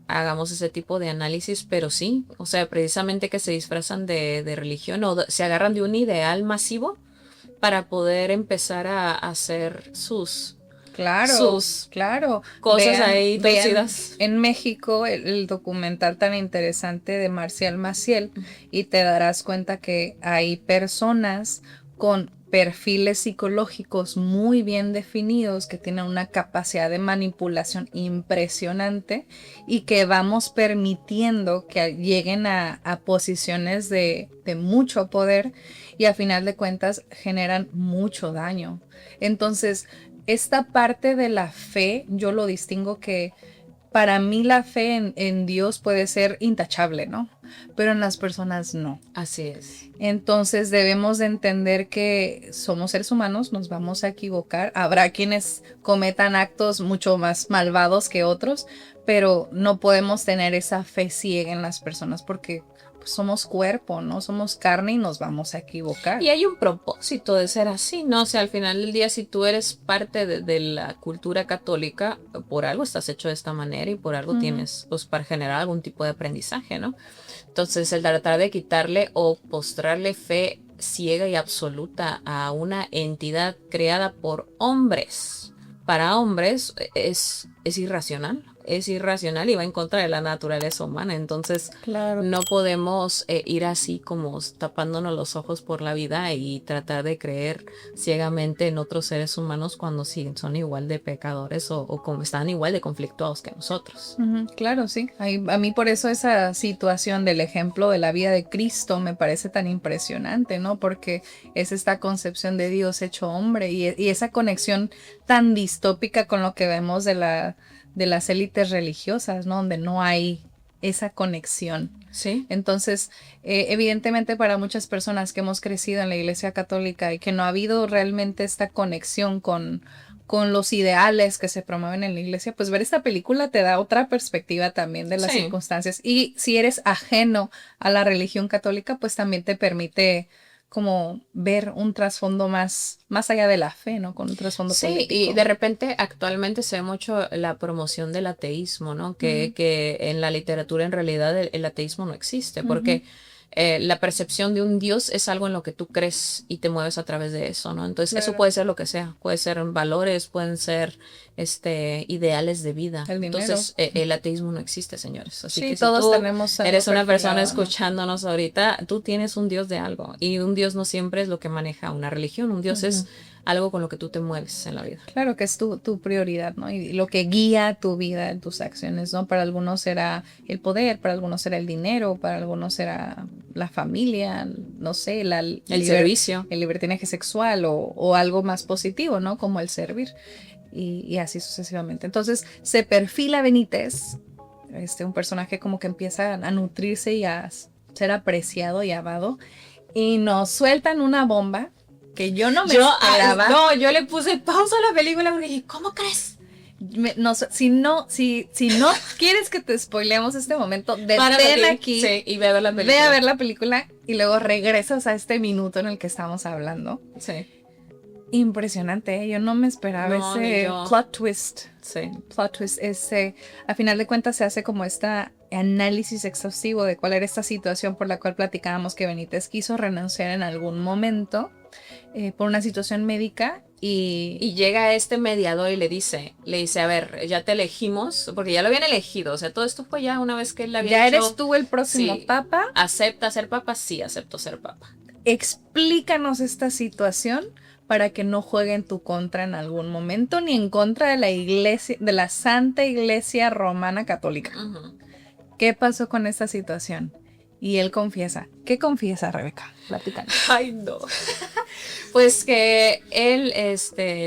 hagamos ese tipo de análisis, pero sí, o sea, precisamente que se disfrazan de religión o se agarran de un ideal masivo para poder empezar a hacer Claro, sus claro. cosas ahí Vean torcidas. en México el documental tan interesante de Marcial Maciel y te darás cuenta que hay personas con perfiles psicológicos muy bien definidos que tienen una capacidad de manipulación impresionante y que vamos permitiendo que lleguen a posiciones de mucho poder y a final de cuentas generan mucho daño. Entonces, esta parte de la fe, yo lo distingo que para mí la fe en Dios puede ser intachable, ¿no? Pero en las personas no. Así es. Entonces debemos de entender que somos seres humanos, nos vamos a equivocar. Habrá quienes cometan actos mucho más malvados que otros, pero no podemos tener esa fe ciega en las personas porque pues, somos cuerpo, ¿no? Somos carne y nos vamos a equivocar. Y hay un propósito de ser así, ¿no? O sea, al final del día, si tú eres parte de la cultura católica, por algo estás hecho de esta manera y por algo tienes, pues, para generar algún tipo de aprendizaje, ¿no? Entonces, el tratar de quitarle o postrarle fe ciega y absoluta a una entidad creada por hombres, para hombres, es irracional. es irracional y va en contra de la naturaleza humana. Entonces, Claro. no podemos ir así como tapándonos los ojos por la vida y tratar de creer ciegamente en otros seres humanos cuando sí son igual de pecadores o como están igual de conflictuados que nosotros. Ujú, claro, sí. A mí por eso esa situación del ejemplo de la vida de Cristo me parece tan impresionante, ¿no? Porque es esta concepción de Dios hecho hombre y esa conexión tan distópica con lo que vemos de las élites religiosas, ¿no? Donde no hay esa conexión. Sí. Entonces, evidentemente para muchas personas que hemos crecido en la Iglesia Católica y que no ha habido realmente esta conexión con los ideales que se promueven en la iglesia, pues ver esta película te da otra perspectiva también de las Sí. circunstancias. Y si eres ajeno a la religión católica, pues también te permite como ver un trasfondo más allá de la fe, ¿no? Con un trasfondo Sí, político. y de repente actualmente se ve mucho la promoción del ateísmo, ¿no? Que en la literatura en realidad el ateísmo no existe, porque la percepción de un Dios es algo en lo que tú crees y te mueves a través de eso, ¿no? Entonces eso Claro. puede ser lo que sea, puede ser valores, pueden ser ideales de vida. El dinero. Entonces el ateísmo no existe, señores. Así Sí, que si todos tú tenemos algo eres una persona perfilado, ¿no? escuchándonos ahorita, tú tienes un Dios de algo y un Dios no siempre es lo que maneja una religión, un Dios es algo con lo que tú te mueves en la vida. Claro que es tu prioridad, ¿no? Y lo que guía tu vida en tus acciones, ¿no? Para algunos será el poder, para algunos será el dinero, para algunos será la familia, no sé, El servicio. el libertinaje sexual o algo más positivo, ¿no? Como el servir y así sucesivamente. Entonces se perfila Benítez, un personaje como que empieza a nutrirse y a ser apreciado y amado y nos sueltan una bomba que yo no me esperaba. No, yo le puse pausa a la película porque dije, ¿cómo crees? Si no quieres que te spoileemos este momento, Párate detén aquí, sí, y ve a ver la película. ve a ver la película y luego regresas a este minuto en el que estamos hablando. Sí. Impresionante, ¿eh? Yo no me esperaba No, ese plot twist. Sí. Plot twist, a final de cuentas se hace como este análisis exhaustivo de cuál era esta situación por la cual platicábamos que Benítez quiso renunciar en algún momento por una situación médica y llega este mediador y le dice, a ver, ya te elegimos, porque ya lo habían elegido, o sea, todo esto fue ya una vez que él había ¿Ya hecho, eres tú el próximo sí, papa? ¿Acepta ser papa? Sí, acepto ser papa. Explícanos esta situación para que no juegue en tu contra en algún momento, ni en contra de la iglesia, de la Santa Iglesia Romana Católica. ¿Qué pasó con esta situación? Y él confiesa. ¿Qué confiesa, Rebeca? Platícanos. Ay, no. Pues que él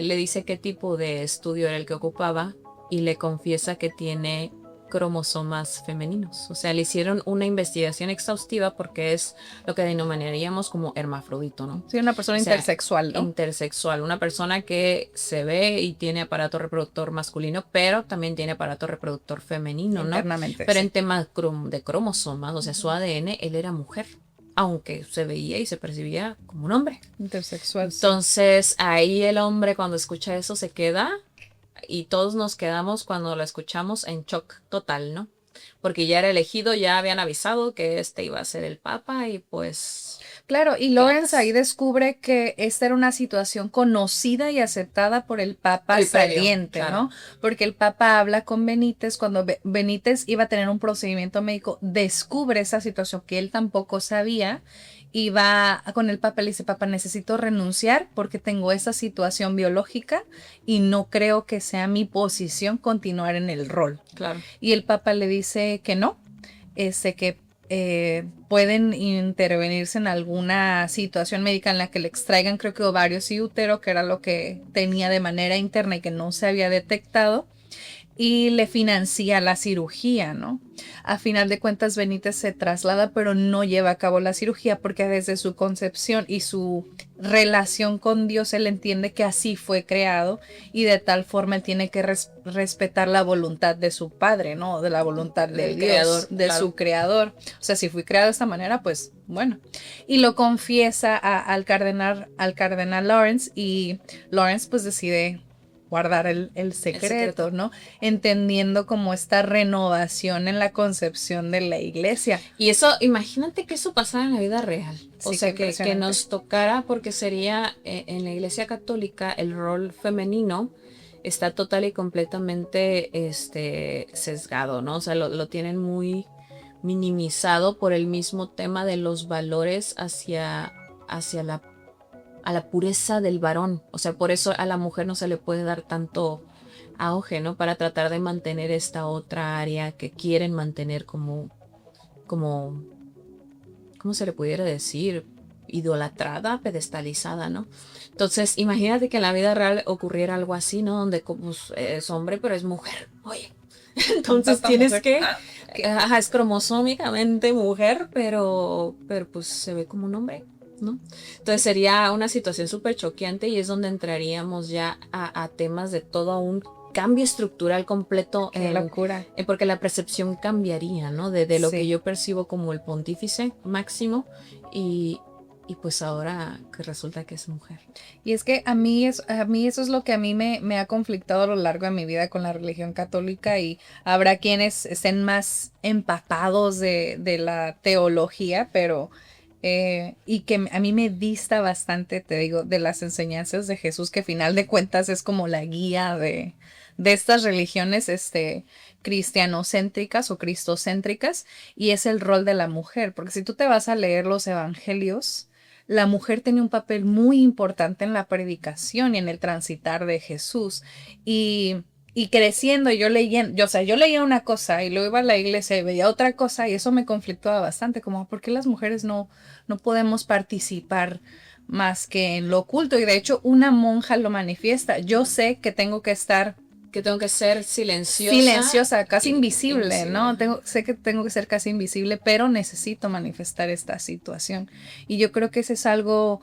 le dice qué tipo de estudio era el que ocupaba y le confiesa que tiene cromosomas femeninos. O sea, le hicieron una investigación exhaustiva porque es lo que denominaríamos como hermafrodito, ¿no? Sí, una persona intersexual, ¿no? Intersexual, una persona que se ve y tiene aparato reproductor masculino, pero también tiene aparato reproductor femenino, ¿no? Internamente, pero sí. En temas de cromosomas, o sea, su ADN, él era mujer, aunque se veía y se percibía como un hombre. Intersexual. Entonces, ahí el hombre cuando escucha eso se queda y todos nos quedamos cuando lo escuchamos en shock total, ¿no? Porque ya era elegido, ya habían avisado que iba a ser el papa y pues... Claro, y Lawrence ahí descubre que esta era una situación conocida y aceptada por el papa saliente, claro, ¿no? Porque el papa habla con Benítez cuando Benítez iba a tener un procedimiento médico, descubre esa situación que él tampoco sabía y va con el papa y le dice, papa, necesito renunciar porque tengo esa situación biológica y no creo que sea mi posición continuar en el rol. Claro. Y el papa le dice que no, que pueden intervenirse en alguna situación médica en la que le extraigan, creo que ovarios y útero, que era lo que tenía de manera interna y que no se había detectado, y le financia la cirugía, ¿no? A final de cuentas Benítez se traslada, pero no lleva a cabo la cirugía porque desde su concepción y su relación con Dios él entiende que así fue creado y de tal forma él tiene que respetar la voluntad de su padre, ¿no? De la voluntad de Dios, creador, de claro, su creador. O sea, si fui creado de esta manera, pues bueno. Y lo confiesa al cardenal Lawrence y Lawrence pues decide guardar el secreto, ¿no? Entendiendo como esta renovación en la concepción de la iglesia. Y eso, imagínate que eso pasara en la vida real. O Sí, sea, que nos tocara porque sería en la iglesia católica el rol femenino está total y completamente sesgado, ¿no? O sea, lo tienen muy minimizado por el mismo tema de los valores hacia a la pureza del varón. O sea, por eso a la mujer no se le puede dar tanto auge, ¿no? Para tratar de mantener esta otra área que quieren mantener como, ¿cómo se le pudiera decir? Idolatrada, pedestalizada, ¿no? Entonces, imagínate que en la vida real ocurriera algo así, ¿no? Donde pues, es hombre, pero es mujer. Oye, entonces tienes que, ajá, es cromosómicamente mujer, pero pues se ve como un hombre, ¿no? Entonces sería una situación súper choqueante y es donde entraríamos ya a temas de todo un cambio estructural completo. Qué locura. Porque la percepción cambiaría, ¿no? De lo que Sí. yo percibo como el pontífice máximo y pues ahora que resulta que es mujer. Y es que a mí eso es lo que a mí me ha conflictado a lo largo de mi vida con la religión católica, y habrá quienes estén más empapados de la teología, pero y que a mí me dista bastante, te digo, de las enseñanzas de Jesús, que a final de cuentas es como la guía de estas religiones cristianocéntricas o cristocéntricas, y es el rol de la mujer, porque si tú te vas a leer los evangelios, la mujer tenía un papel muy importante en la predicación y en el transitar de Jesús. Y creciendo, yo leía una cosa y luego iba a la iglesia y veía otra cosa, y eso me conflictuaba bastante, como, ¿por qué las mujeres no podemos participar más que en lo oculto? Y de hecho, una monja lo manifiesta. Yo sé que tengo que estar Que tengo que ser silenciosa. silenciosa, casi invisible, invisible. ¿no? Sé que tengo que ser casi invisible, pero necesito manifestar esta situación. Y yo creo que ese es algo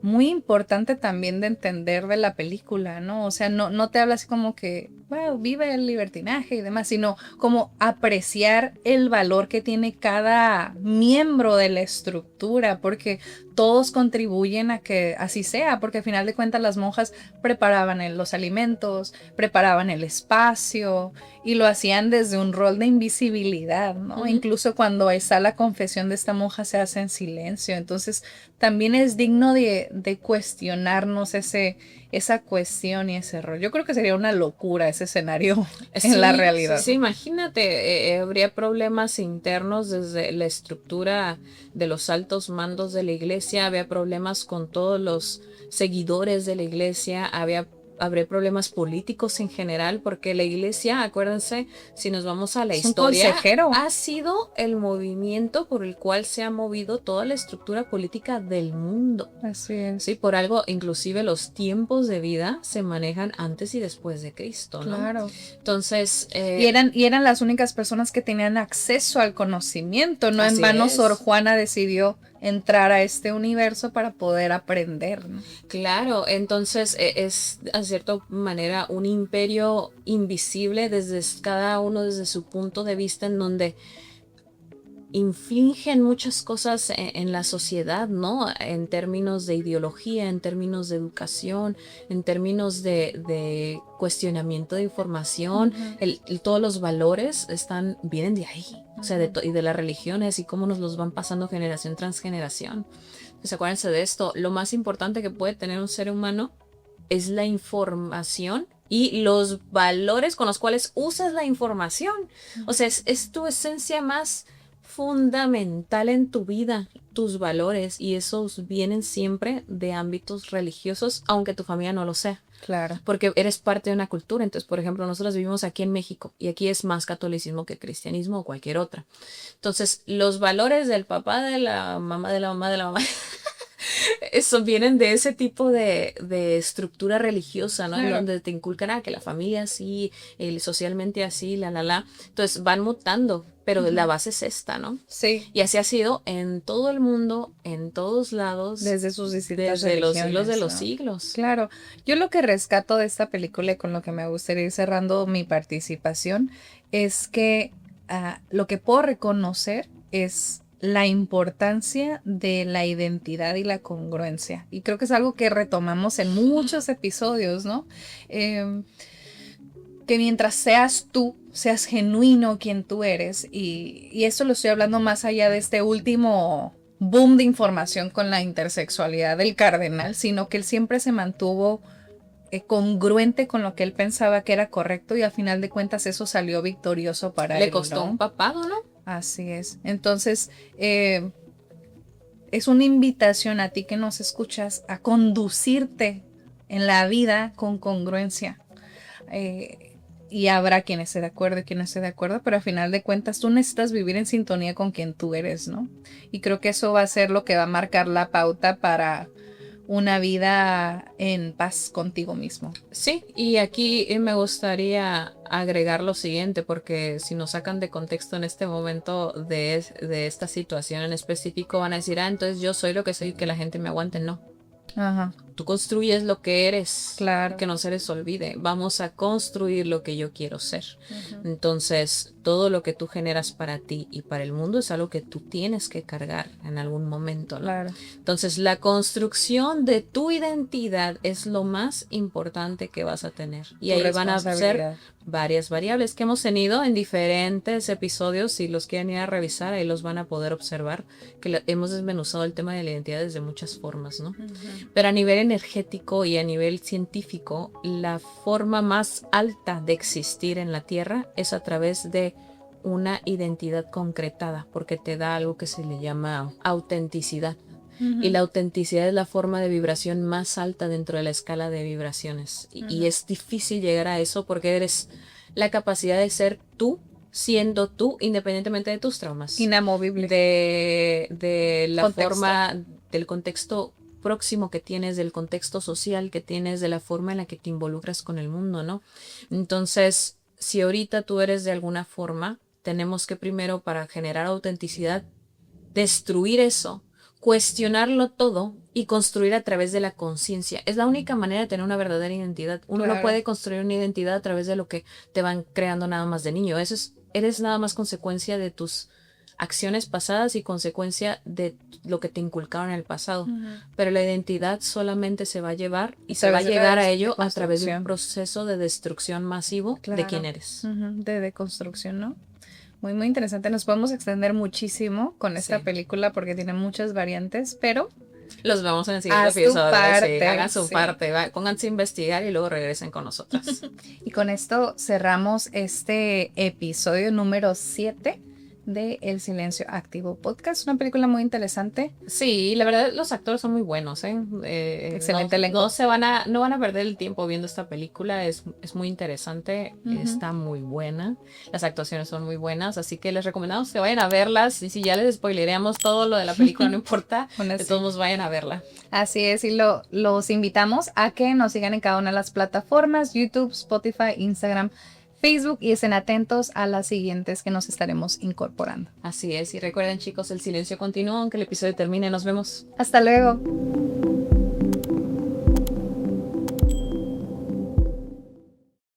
muy importante también de entender de la película, ¿no? O sea, no te habla así como que, wow, vive el libertinaje y demás, sino como apreciar el valor que tiene cada miembro de la estructura, porque todos contribuyen a que así sea, porque al final de cuentas las monjas preparaban los alimentos, preparaban el espacio y lo hacían desde un rol de invisibilidad, ¿no? Incluso cuando está la confesión de esta monja se hace en silencio. Entonces también es digno de cuestionarnos esa cuestión y ese rol. Yo creo que sería una locura ese escenario en la realidad. Sí, imagínate, habría problemas internos desde la estructura de los altos mandos de la iglesia, había problemas con todos los seguidores de la iglesia, habría problemas políticos en general, porque la iglesia, acuérdense, si nos vamos a la historia, consejero. ha sido el movimiento por el cual se ha movido toda la estructura política del mundo. Así es. Sí, por algo, inclusive los tiempos de vida se manejan antes y después de Cristo, ¿no? Claro. Entonces... y eran las únicas personas que tenían acceso al conocimiento, no en vano Sor Juana decidió entrar a este universo para poder aprender, ¿no? Claro, entonces es a cierta manera un imperio invisible desde cada uno desde su punto de vista, en donde infligen muchas cosas en la sociedad, ¿no? En términos de ideología, en términos de educación, en términos de cuestionamiento de información, todos los valores vienen de ahí, o sea, y de las religiones y cómo nos los van pasando generación tras generación. Pues acuérdense de esto, lo más importante que puede tener un ser humano es la información y los valores con los cuales usas la información. O sea, es tu esencia más fundamental en tu vida, tus valores, y esos vienen siempre de ámbitos religiosos, aunque tu familia no lo sea. Claro. Porque eres parte de una cultura. Entonces, por ejemplo, nosotros vivimos aquí en México y aquí es más catolicismo que cristianismo o cualquier otra. Entonces, los valores del papá, de la mamá, de la mamá, de la mamá eso vienen de ese tipo de estructura religiosa, ¿no? Claro. En donde te inculcan que la familia así, socialmente así, la. Entonces van mutando, pero la base es esta, ¿no? Sí. Y así ha sido en todo el mundo, en todos lados. Desde sus distintas desde religiones, los siglos de los ¿no? siglos. Claro. Yo lo que rescato de esta película y con lo que me gustaría ir cerrando mi participación es que lo que puedo reconocer es la importancia de la identidad y la congruencia. Y creo que es algo que retomamos en muchos episodios, ¿no? Que mientras seas tú, seas genuino quien tú eres, y esto lo estoy hablando más allá de este último boom de información con la intersexualidad del cardenal, sino que él siempre se mantuvo congruente con lo que él pensaba que era correcto y al final de cuentas eso salió victorioso para él. Le costó un papado, ¿no? Así es. Entonces, es una invitación a ti que nos escuchas a conducirte en la vida con congruencia. Y habrá quien esté de acuerdo y quien no esté de acuerdo, pero al final de cuentas tú necesitas vivir en sintonía con quien tú eres, ¿no? Y creo que eso va a ser lo que va a marcar la pauta para una vida en paz contigo mismo. Sí, y aquí me gustaría agregar lo siguiente, porque si nos sacan de contexto en este momento de esta situación en específico, van a decir, entonces yo soy lo que soy, que la gente me aguante. No. Ajá. Tú construyes lo que eres, claro. Que no se les olvide. Vamos a construir lo que yo quiero ser. Entonces, todo lo que tú generas para ti y para el mundo es algo que tú tienes que cargar en algún momento, ¿no? Claro. Entonces, la construcción de tu identidad es lo más importante que vas a tener. Y ahí van a ser varias variables que hemos tenido en diferentes episodios. Si los quieren ir a revisar, ahí los van a poder observar, que hemos desmenuzado el tema de la identidad desde muchas formas, ¿no? Pero a nivel energético y a nivel científico, la forma más alta de existir en la Tierra es a través de una identidad concretada, porque te da algo que se le llama autenticidad. Y la autenticidad es la forma de vibración más alta dentro de la escala de vibraciones. Y es difícil llegar a eso porque eres la capacidad de ser tú, siendo tú, independientemente de tus traumas. Inamovible. De la forma, del contexto próximo que tienes, del contexto social que tienes, de la forma en la que te involucras con el mundo, ¿no? Entonces, si ahorita tú eres de alguna forma, tenemos que primero, para generar autenticidad, destruir eso, cuestionarlo todo y construir a través de la conciencia. Es la única manera de tener una verdadera identidad. Uno no puede construir una identidad a través de lo que te van creando nada más de niño. Eres nada más consecuencia de tus acciones pasadas y consecuencia de lo que te inculcaron en el pasado. Pero la identidad solamente se va a llevar y se va a llegar a ello a través de un proceso de destrucción masivo de quién eres. De deconstrucción, ¿no? Muy, muy interesante. Nos podemos extender muchísimo con esta película porque tiene muchas variantes, pero los vemos en el siguiente episodio. Hagan su parte, pónganse a investigar y luego regresen con nosotras. Y con esto cerramos este episodio número 7 de El Silencio Activo Podcast. Una película muy interesante. Sí, la verdad los actores son muy buenos, excelente elenco. No van a perder el tiempo viendo esta película. Es muy interesante, está muy buena, las actuaciones son muy buenas, así que les recomendamos que vayan a verlas. Y si ya les spoilereamos todo lo de la película, no importa, de todos modos vayan a verla. Así es, y los invitamos a que nos sigan en cada una de las plataformas: YouTube, Spotify, Instagram, Facebook, y estén atentos a las siguientes que nos estaremos incorporando. Así es, y recuerden, chicos, el silencio continúa aunque el episodio termine. Nos vemos. Hasta luego.